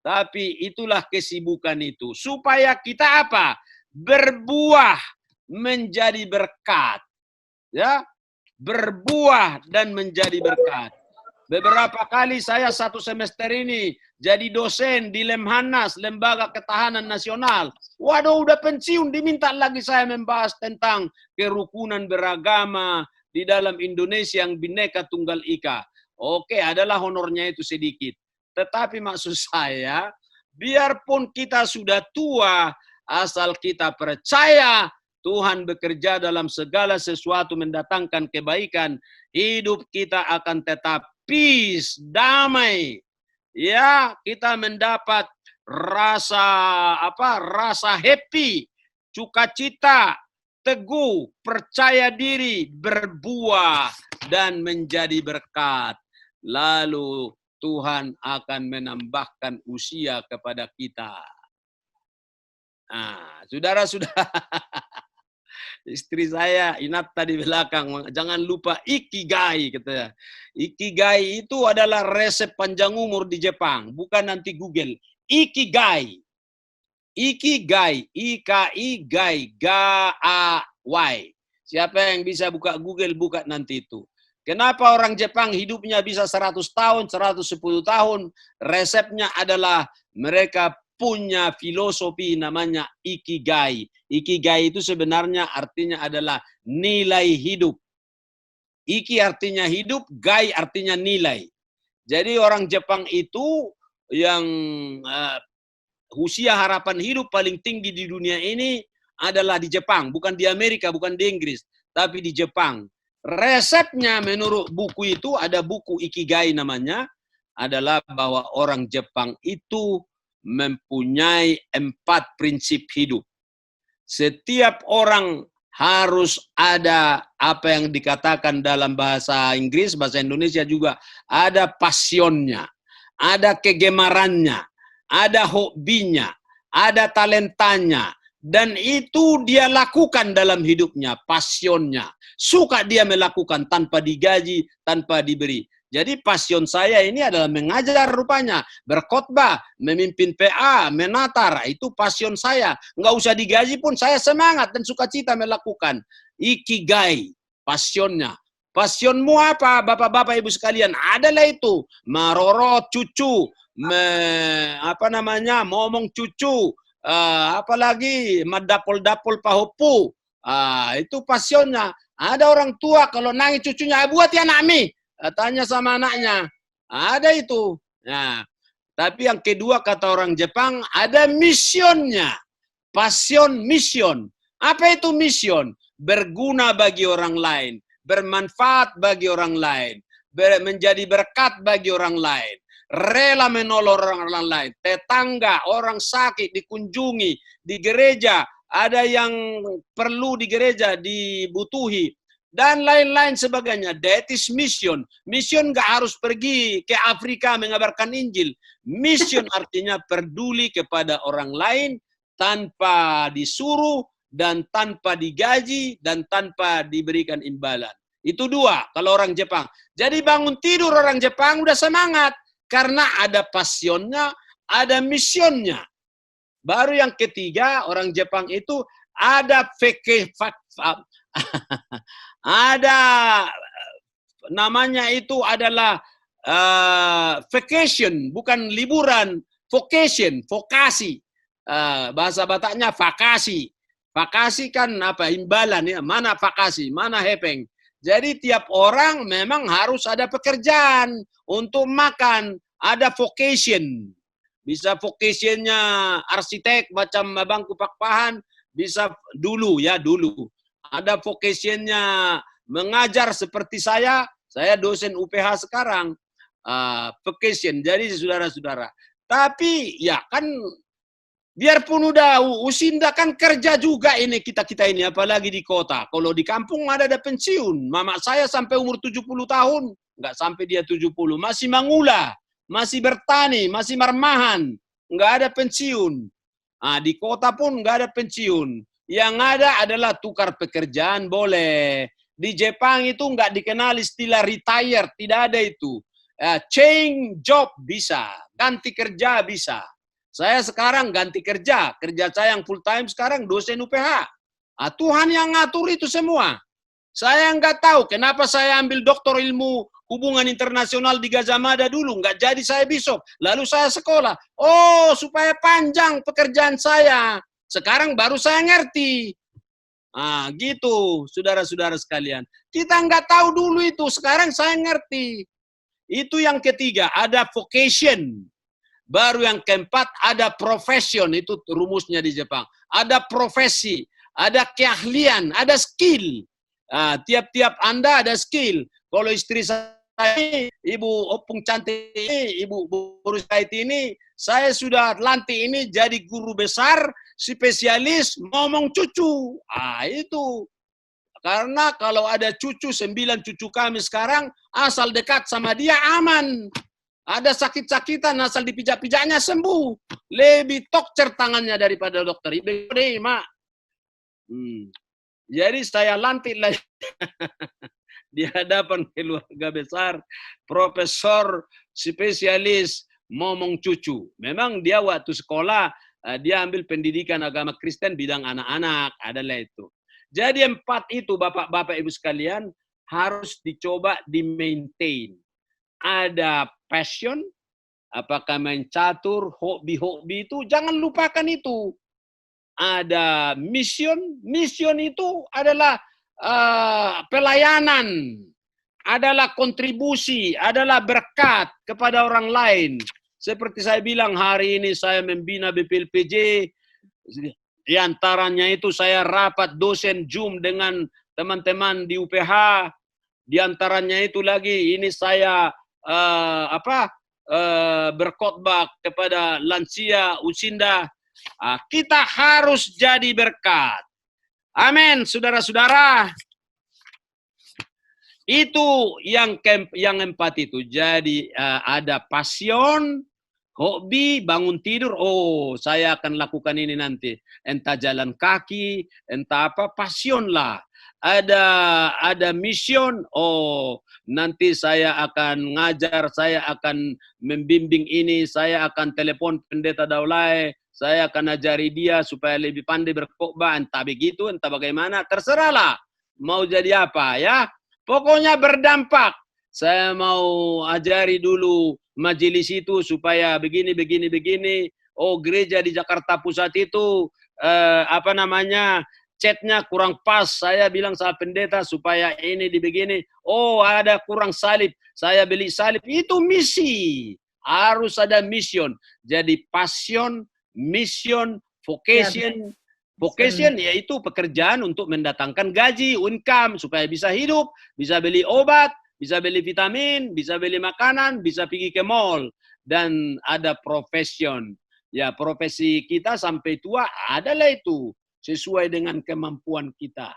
Tapi itulah kesibukan itu. Supaya kita apa? Berbuah menjadi berkat. Ya. Berbuah dan menjadi berkat. Beberapa kali saya 1 semester ini jadi dosen di Lemhanas, Lembaga Ketahanan Nasional. Waduh, udah pensiun, diminta lagi saya membahas tentang kerukunan beragama di dalam Indonesia yang Bhinneka Tunggal Ika. Oke, adalah honornya itu sedikit. Tetapi maksud saya, biarpun kita sudah tua, asal kita percaya Tuhan bekerja dalam segala sesuatu mendatangkan kebaikan, hidup kita akan tetap peace, damai. Ya, kita mendapat rasa happy, sukacita, teguh, percaya diri, berbuah dan menjadi berkat. Lalu Tuhan akan menambahkan usia kepada kita. Nah, saudara-saudara, istri saya Inata di belakang, jangan lupa ikigai katanya. Ikigai itu adalah resep panjang umur di Jepang, bukan nanti Google. Ikigai. Ikigai, I-K-I-Gai, G-A-Y. Siapa yang bisa buka Google, buka nanti itu. Kenapa orang Jepang hidupnya bisa 100 tahun, 110 tahun? Resepnya adalah mereka punya filosofi namanya ikigai. Ikigai itu sebenarnya artinya adalah nilai hidup. Iki artinya hidup, gai artinya nilai. Jadi orang Jepang itu yang usia harapan hidup paling tinggi di dunia ini adalah di Jepang. Bukan di Amerika, bukan di Inggris, tapi di Jepang. Resepnya menurut buku itu, ada buku Ikigai namanya, adalah bahwa orang Jepang itu mempunyai 4 prinsip hidup. Setiap orang harus ada apa yang dikatakan dalam bahasa Inggris, bahasa Indonesia juga ada passionnya, ada kegemarannya, ada hobinya, ada talentanya, dan itu dia lakukan dalam hidupnya, passionnya. Suka dia melakukan tanpa digaji, tanpa diberi. Jadi passion saya ini adalah mengajar rupanya, berkhotbah, memimpin PA, menatar, itu passion saya. Nggak usah digaji pun saya semangat dan sukacita melakukan. Ikigai, passionnya. Passionmu apa, bapak-bapak ibu sekalian? Adalah itu, marorot cucu, ngomong cucu, apalagi madapol-dapol pahopu. Itu passionnya. Ada orang tua kalau nangis cucunya, buat ya nami. Tanya sama anaknya, ada itu. Nah, tapi yang kedua kata orang Jepang, ada missionnya. Passion, mission. Apa itu mission? Berguna bagi orang lain, bermanfaat bagi orang lain, menjadi berkat bagi orang lain, rela menolong orang lain, tetangga, orang sakit dikunjungi, di gereja, ada yang perlu di gereja dibutuhi, dan lain-lain sebagainya. That is mission. Mission nggak harus pergi ke Afrika mengabarkan Injil. Mission artinya peduli kepada orang lain tanpa disuruh dan tanpa digaji dan tanpa diberikan imbalan. Itu 2 kalau orang Jepang. Jadi bangun tidur orang Jepang udah semangat karena ada passionnya, ada missionnya. Baru yang ketiga, orang Jepang itu ada ada namanya itu adalah vacation, bukan liburan, vocation, vokasi. Bahasa Bataknya vakasi. Vakasi kan apa? Imbalan ya. Mana vakasi, mana hepeng. Jadi tiap orang memang harus ada pekerjaan untuk makan, ada vocation. Bisa vocationnya arsitek macam Abang Kupakpahan, bisa dulu ya dulu. Ada vocationnya mengajar seperti saya dosen UPH sekarang. Vocation, jadi saudara-saudara. Tapi ya kan biarpun udah usinda kan kerja juga ini kita ini apalagi di kota. Kalau di kampung ada pensiun. Mama saya sampai umur 70 tahun, nggak sampai dia 70, masih mangula, masih bertani, masih marmahan, nggak ada pensiun. Di kota pun nggak ada pensiun. Yang ada adalah tukar pekerjaan boleh. Di Jepang itu nggak dikenal istilah retired, tidak ada itu. Change job bisa, ganti kerja bisa. Saya sekarang ganti kerja saya yang full time sekarang dosen UPH. Tuhan yang ngatur itu semua. Saya nggak tahu kenapa saya ambil doktor ilmu hubungan internasional di Gajah Mada dulu, nggak jadi saya bisop. Lalu saya sekolah. Oh, supaya panjang pekerjaan saya. Sekarang baru saya ngerti. Gitu, saudara-saudara sekalian. Kita nggak tahu dulu itu, sekarang saya ngerti. Itu yang ketiga, ada vocation. Baru yang keempat, ada profession. Itu rumusnya di Jepang. Ada profesi, ada keahlian, ada skill. Tiap-tiap Anda ada skill. Kalau istri saya, Ibu Opung Cantik ini, Ibu Borusaiti ini, saya sudah lantik ini jadi guru besar, spesialis ngomong cucu. Itu. Karena kalau ada cucu, 9 cucu kami sekarang, asal dekat sama dia aman. Ada sakit-sakitan, asal dipijak-pijaknya sembuh. Lebih tokcer tangannya daripada dokter. Mak. Jadi saya lantik lagi di hadapan keluarga besar, profesor spesialis ngomong cucu. Memang dia waktu sekolah, dia ambil pendidikan agama Kristen bidang anak-anak, adalah itu. Jadi 4 itu Bapak-Bapak Ibu sekalian harus dicoba di-maintain. Ada passion, apakah main catur, hobi-hobi itu, jangan lupakan itu. Ada mission itu adalah pelayanan, adalah kontribusi, adalah berkat kepada orang lain. Seperti saya bilang hari ini saya membina BPLPJ, di antaranya itu saya rapat dosen Zoom dengan teman-teman di UPH. Di antaranya itu lagi ini saya berkhotbah kepada lansia usinda. Kita harus jadi berkat. Amin, saudara-saudara. Itu yang 4 itu. Jadi ada passion, hobi, bangun tidur, saya akan lakukan ini nanti. Entah jalan kaki, entah apa, passion lah. Ada mission, nanti saya akan ngajar, saya akan membimbing ini, saya akan telepon pendeta Daulay, saya akan ajari dia supaya lebih pandai berkhotbah, entah begitu, entah bagaimana, terserahlah. Mau jadi apa ya. Pokoknya berdampak. Saya mau ajari dulu majelis itu supaya begini. Gereja di Jakarta Pusat itu chatnya kurang pas. Saya bilang sama pendeta supaya ini dibegini. Ada kurang salib. Saya beli salib. Itu misi. Harus ada mission. Jadi passion, mission, vocation. Vocation yaitu pekerjaan untuk mendatangkan gaji, income, supaya bisa hidup, bisa beli obat, bisa beli vitamin, bisa beli makanan, bisa pergi ke mall. Dan ada profession. Ya, profesi kita sampai tua adalah itu. Sesuai dengan kemampuan kita.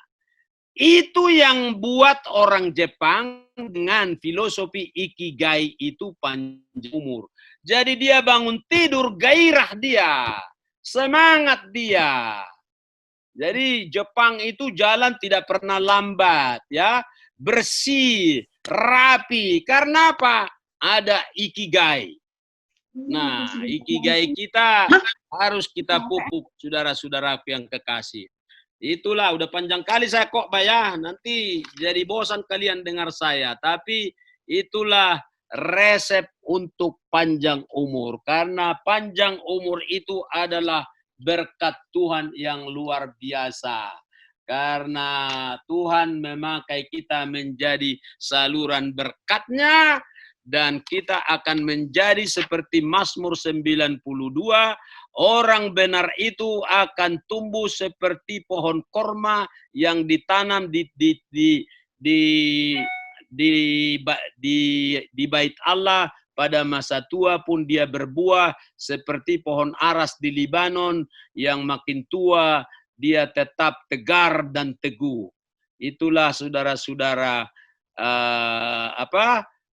Itu yang buat orang Jepang dengan filosofi Ikigai itu panjang umur. Jadi dia bangun tidur, gairah dia. Semangat dia. Jadi Jepang itu jalan tidak pernah lambat, ya, bersih, rapi. Karena apa? Ada Ikigai. Nah, Ikigai kita harus kita pupuk, saudara-saudaraku yang kekasih. Itulah, udah panjang kali saya kok ya, nanti jadi bosan kalian dengar saya. Tapi itulah resep untuk panjang umur. Karena panjang umur itu adalah berkat Tuhan yang luar biasa. Karena Tuhan memakai kita menjadi saluran berkat-Nya, dan kita akan menjadi seperti Mazmur 92, orang benar itu akan tumbuh seperti pohon korma yang ditanam di bait Allah. Pada masa tua pun dia berbuah seperti pohon aras di Libanon, yang makin tua dia tetap tegar dan teguh. Itulah saudara-saudara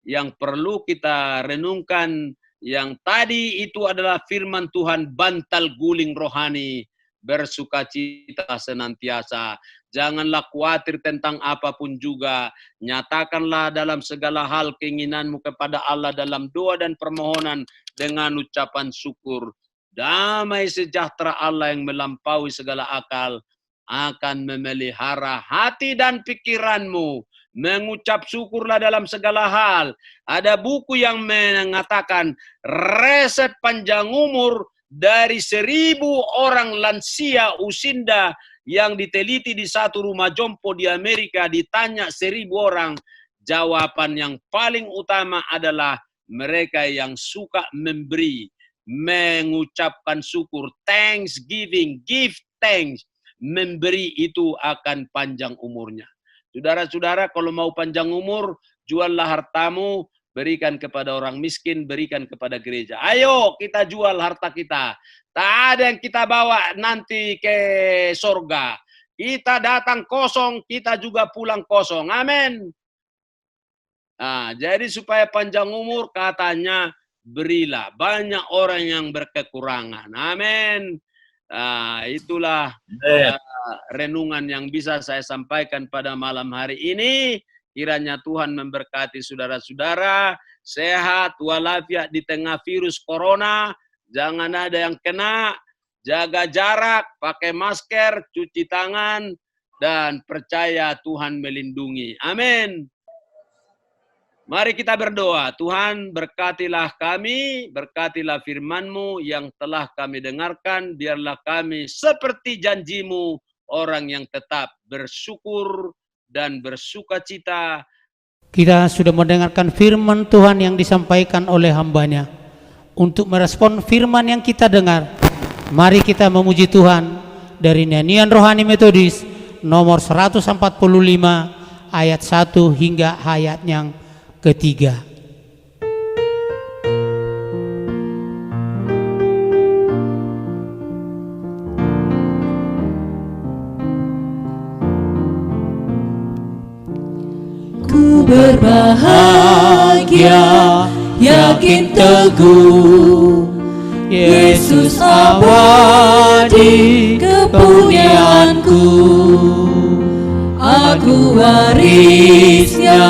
yang perlu kita renungkan. Yang tadi itu adalah firman Tuhan, bantal guling rohani, bersukacita senantiasa. Janganlah khawatir tentang apapun juga. Nyatakanlah dalam segala hal keinginanmu kepada Allah dalam doa dan permohonan dengan ucapan syukur. Damai sejahtera Allah yang melampaui segala akal akan memelihara hati dan pikiranmu. Mengucap syukurlah dalam segala hal. Ada buku yang mengatakan resep panjang umur dari 1.000 orang lansia usinda yang diteliti di satu rumah jompo di Amerika. Ditanya 1.000 orang, jawaban yang paling utama adalah mereka yang suka memberi, mengucapkan syukur, thanksgiving, give thanks. Memberi itu akan panjang umurnya. Saudara-saudara, kalau mau panjang umur, juallah hartamu, berikan kepada orang miskin, berikan kepada gereja. Ayo kita jual harta kita. Tak ada yang kita bawa nanti ke sorga. Kita datang kosong, kita juga pulang kosong. Amin. Nah, jadi supaya panjang umur, katanya berilah. Banyak orang yang berkekurangan. Amin. Nah, itulah renungan yang bisa saya sampaikan pada malam hari ini. Kiranya Tuhan memberkati saudara-saudara, sehat walafiat di tengah virus corona. Jangan ada yang kena, jaga jarak, pakai masker, cuci tangan, dan percaya Tuhan melindungi. Amin. Mari kita berdoa. Tuhan, berkatilah kami, berkatilah firman-Mu yang telah kami dengarkan. Biarlah kami seperti janji-Mu, orang yang tetap bersyukur dan bersukacita. Kita sudah mendengarkan firman Tuhan yang disampaikan oleh hamba-Nya. Untuk merespon firman yang kita dengar, mari kita memuji Tuhan dari nyanyian rohani metodis nomor 145 ayat 1 hingga ayat yang ketiga. Ku berbahagia, yakin teguh, Yesus abadi kepunyaanku. Aku warisnya,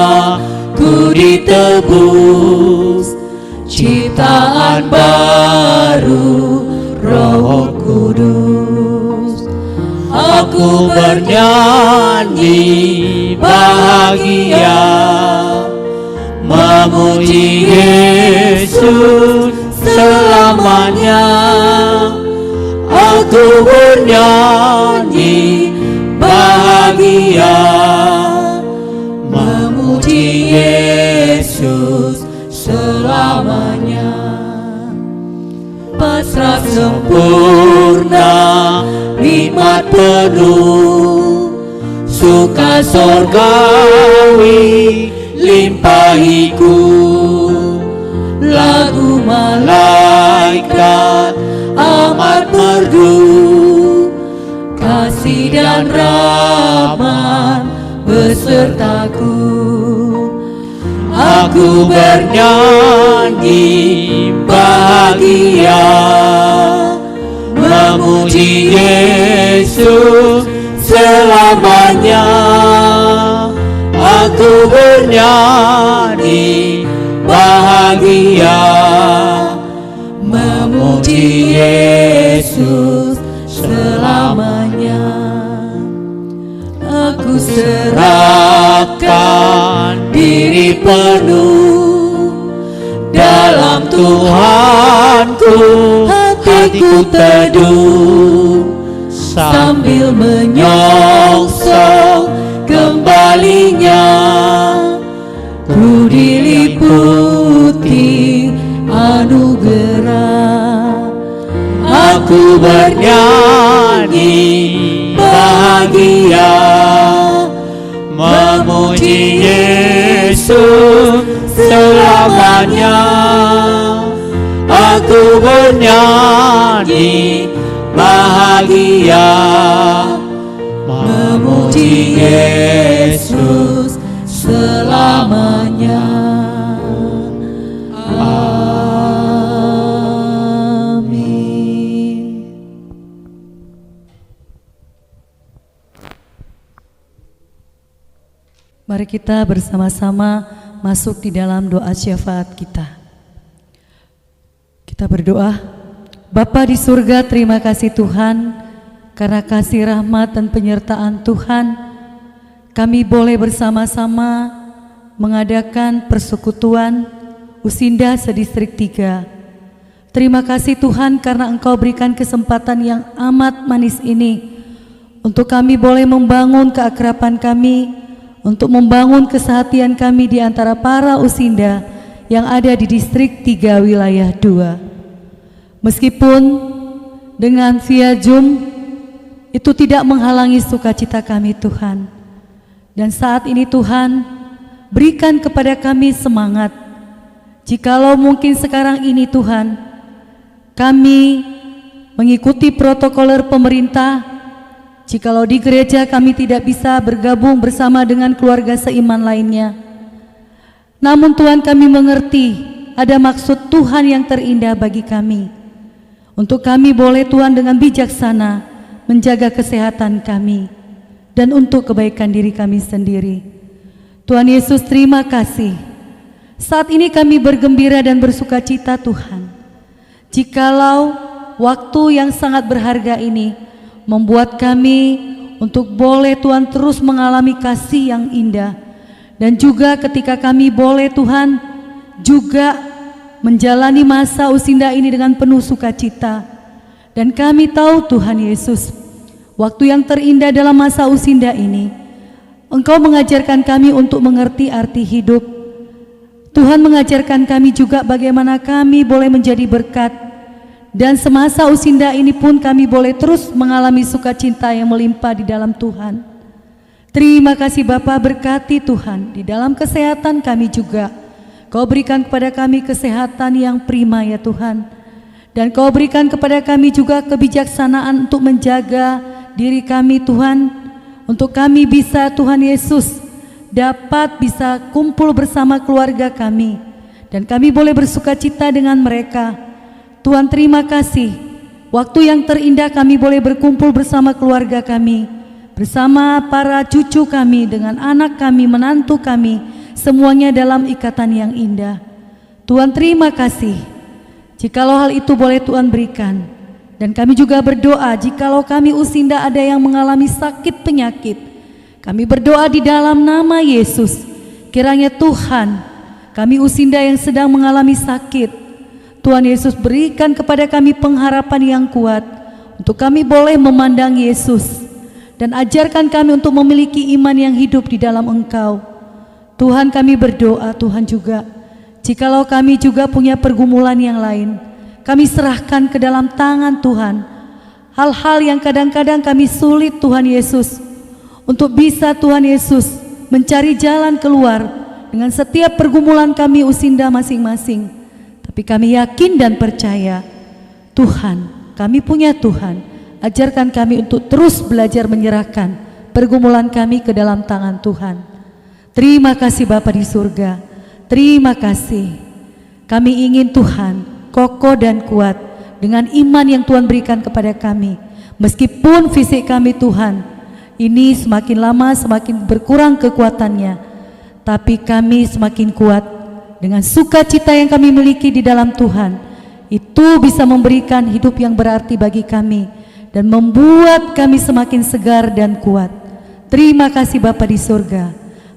ku ditebus, ciptaan baru, Roh Kudus. Aku bernyanyi bahagia, memuji Yesus selamanya. Aku bernyanyi bahagia, memuji Yesus selamanya. Pasrah sempurna, nikmat penuh, suka sorgawi limpahiku. Lagu malaikat amat merdu, kasih dan rahmat besertaku. Aku bernyanyi bahagia, memuji Yesus selamanya. Aku bernyanyi bahagia, memuji memuji Yesus selamanya. Aku serahkan diri penuh dalam Tuhanku, hatiku teduh sambil menyongsong kembalinya. Ku diliputi anugerah, aku bernyanyi bahagia, memuji Yesus selamanya. Aku bernyanyi bahagia, memuji Yesus selamanya. Amin. Mari kita bersama-sama masuk di dalam doa syafaat kita. Kita berdoa. Bapa di surga, terima kasih Tuhan, karena kasih rahmat dan penyertaan Tuhan, kami boleh bersama-sama mengadakan persekutuan Usinda sedistrik 3. Terima kasih Tuhan karena Engkau berikan kesempatan yang amat manis ini untuk kami boleh membangun keakraban kami, untuk membangun kesehatian kami di antara para Usinda yang ada di distrik 3 wilayah 2. Meskipun dengan via Zoom itu tidak menghalangi sukacita kami Tuhan. Dan saat ini Tuhan, berikan kepada kami semangat. Jikalau mungkin sekarang ini Tuhan, kami mengikuti protokoler pemerintah, jikalau di gereja kami tidak bisa bergabung bersama dengan keluarga seiman lainnya. Namun Tuhan, kami mengerti ada maksud Tuhan yang terindah bagi kami. Untuk kami boleh Tuhan dengan bijaksana menjaga kesehatan kami dan untuk kebaikan diri kami sendiri. Tuhan Yesus, terima kasih. Saat ini kami bergembira dan bersukacita Tuhan. Jikalau waktu yang sangat berharga ini membuat kami untuk boleh Tuhan terus mengalami kasih yang indah. Dan juga ketika kami boleh Tuhan juga menjalani masa Usinda ini dengan penuh sukacita. Dan kami tahu Tuhan Yesus, waktu yang terindah dalam masa Usinda ini, Engkau mengajarkan kami untuk mengerti arti hidup. Tuhan mengajarkan kami juga bagaimana kami boleh menjadi berkat. Dan semasa Usinda ini pun kami boleh terus mengalami sukacita yang melimpah di dalam Tuhan. Terima kasih Bapa, berkati Tuhan di dalam kesehatan kami juga. Kau berikan kepada kami kesehatan yang prima ya Tuhan. Dan Kau berikan kepada kami juga kebijaksanaan untuk menjaga diri kami Tuhan. Untuk kami bisa Tuhan Yesus dapat bisa kumpul bersama keluarga kami. Dan kami boleh bersukacita dengan mereka. Tuhan, terima kasih. Waktu yang terindah kami boleh berkumpul bersama keluarga kami. Bersama para cucu kami, dengan anak kami, menantu kami. Semuanya dalam ikatan yang indah. Tuhan, terima kasih. Jikalau hal itu boleh Tuhan berikan. Dan kami juga berdoa, jikalau kami Usinda ada yang mengalami sakit penyakit, kami berdoa di dalam nama Yesus. Kiranya Tuhan, kami Usinda yang sedang mengalami sakit, Tuhan Yesus berikan kepada kami pengharapan yang kuat, untuk kami boleh memandang Yesus. Dan ajarkan kami untuk memiliki iman yang hidup di dalam Engkau. Tuhan, kami berdoa Tuhan juga, jikalau kami juga punya pergumulan yang lain, kami serahkan ke dalam tangan Tuhan. Hal-hal yang kadang-kadang kami sulit Tuhan Yesus, untuk bisa Tuhan Yesus mencari jalan keluar dengan setiap pergumulan kami Usinda masing-masing. Tapi kami yakin dan percaya, Tuhan, kami punya Tuhan. Ajarkan kami untuk terus belajar menyerahkan pergumulan kami ke dalam tangan Tuhan. Terima kasih Bapa di surga. Terima kasih. Kami ingin Tuhan kokoh dan kuat dengan iman yang Tuhan berikan kepada kami. Meskipun fisik kami Tuhan ini semakin lama semakin berkurang kekuatannya, tapi kami semakin kuat dengan sukacita yang kami miliki di dalam Tuhan, itu bisa memberikan hidup yang berarti bagi kami dan membuat kami semakin segar dan kuat. Terima kasih Bapa di surga.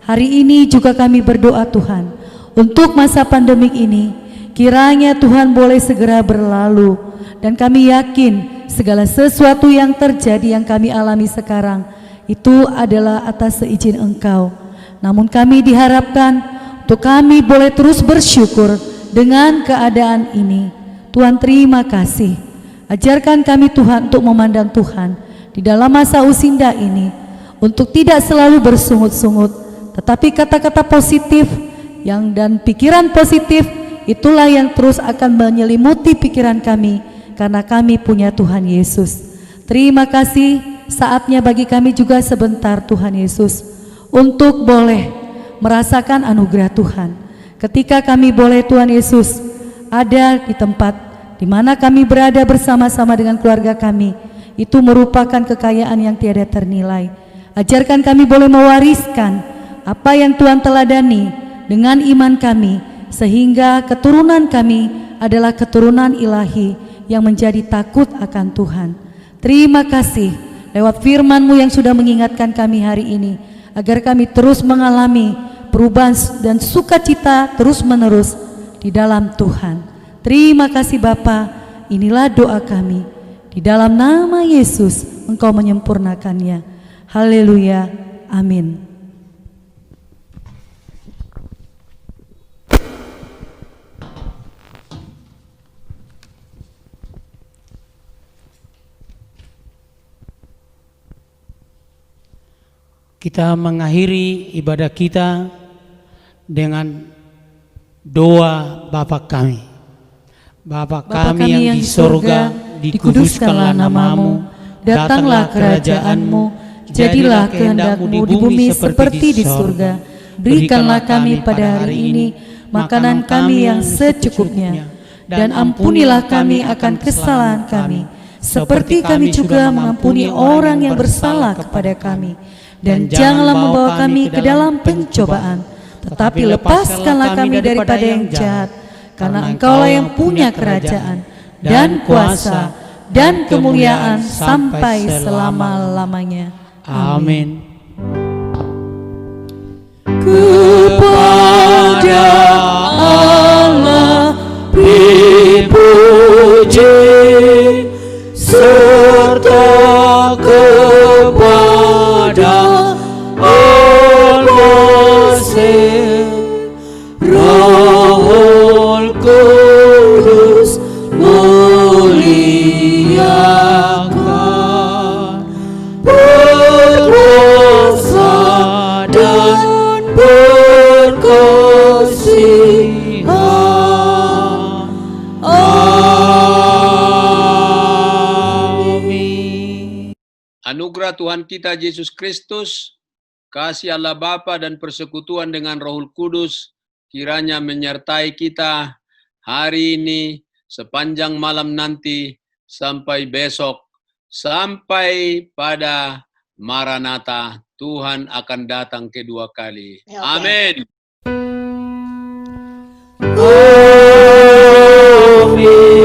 Hari ini juga kami berdoa Tuhan, untuk masa pandemik ini, kiranya Tuhan boleh segera berlalu. Dan kami yakin segala sesuatu yang terjadi yang kami alami sekarang, itu adalah atas seizin Engkau. Namun kami diharapkan untuk kami boleh terus bersyukur dengan keadaan ini. Tuhan terima kasih. Ajarkan kami Tuhan untuk memandang Tuhan di dalam masa usinda ini, untuk tidak selalu bersungut-sungut, tetapi kata-kata positif dan pikiran positif itulah yang terus akan menyelimuti pikiran kami, karena kami punya Tuhan Yesus. Terima kasih, saatnya bagi kami juga sebentar Tuhan Yesus untuk boleh merasakan anugerah Tuhan. Ketika kami boleh Tuhan Yesus ada di tempat di mana kami berada bersama-sama dengan keluarga kami, itu merupakan kekayaan yang tiada ternilai. Ajarkan kami boleh mewariskan apa yang Tuhan teladani dengan iman kami, sehingga keturunan kami adalah keturunan ilahi yang menjadi takut akan Tuhan. Terima kasih lewat firman-Mu yang sudah mengingatkan kami hari ini, agar kami terus mengalami perubahan dan sukacita terus-menerus di dalam Tuhan. Terima kasih Bapa, inilah doa kami. Di dalam nama Yesus Engkau menyempurnakannya. Haleluya, amin. Kita mengakhiri ibadah kita dengan doa Bapa kami. Bapa kami yang di sorga, dikuduskanlah namamu, datanglah kerajaanmu, jadilah kehendak-Mu di bumi seperti di surga. Berikanlah kami pada hari ini makanan kami yang secukupnya, dan ampunilah kami akan kesalahan kami, seperti kami juga mengampuni orang yang bersalah kepada kami. Dan janganlah membawa kami ke dalam pencobaan, tetapi lepaskanlah kami daripada yang jahat, karena Engkaulah yang punya kerajaan dan kuasa dan kemuliaan sampai selama-lamanya. Amin. Kepada Allah dipuji, serta kepada Al-Masih, Rohul Kudus muliakan, berkuasa dan berkasihan. Amin. Anugerah Tuhan kita Yesus Kristus, kasih Allah Bapa dan persekutuan dengan Rohul Kudus kiranya menyertai kita hari ini, sepanjang malam nanti, sampai besok, sampai pada Maranatha, Tuhan akan datang kedua kali. Amin. Amin.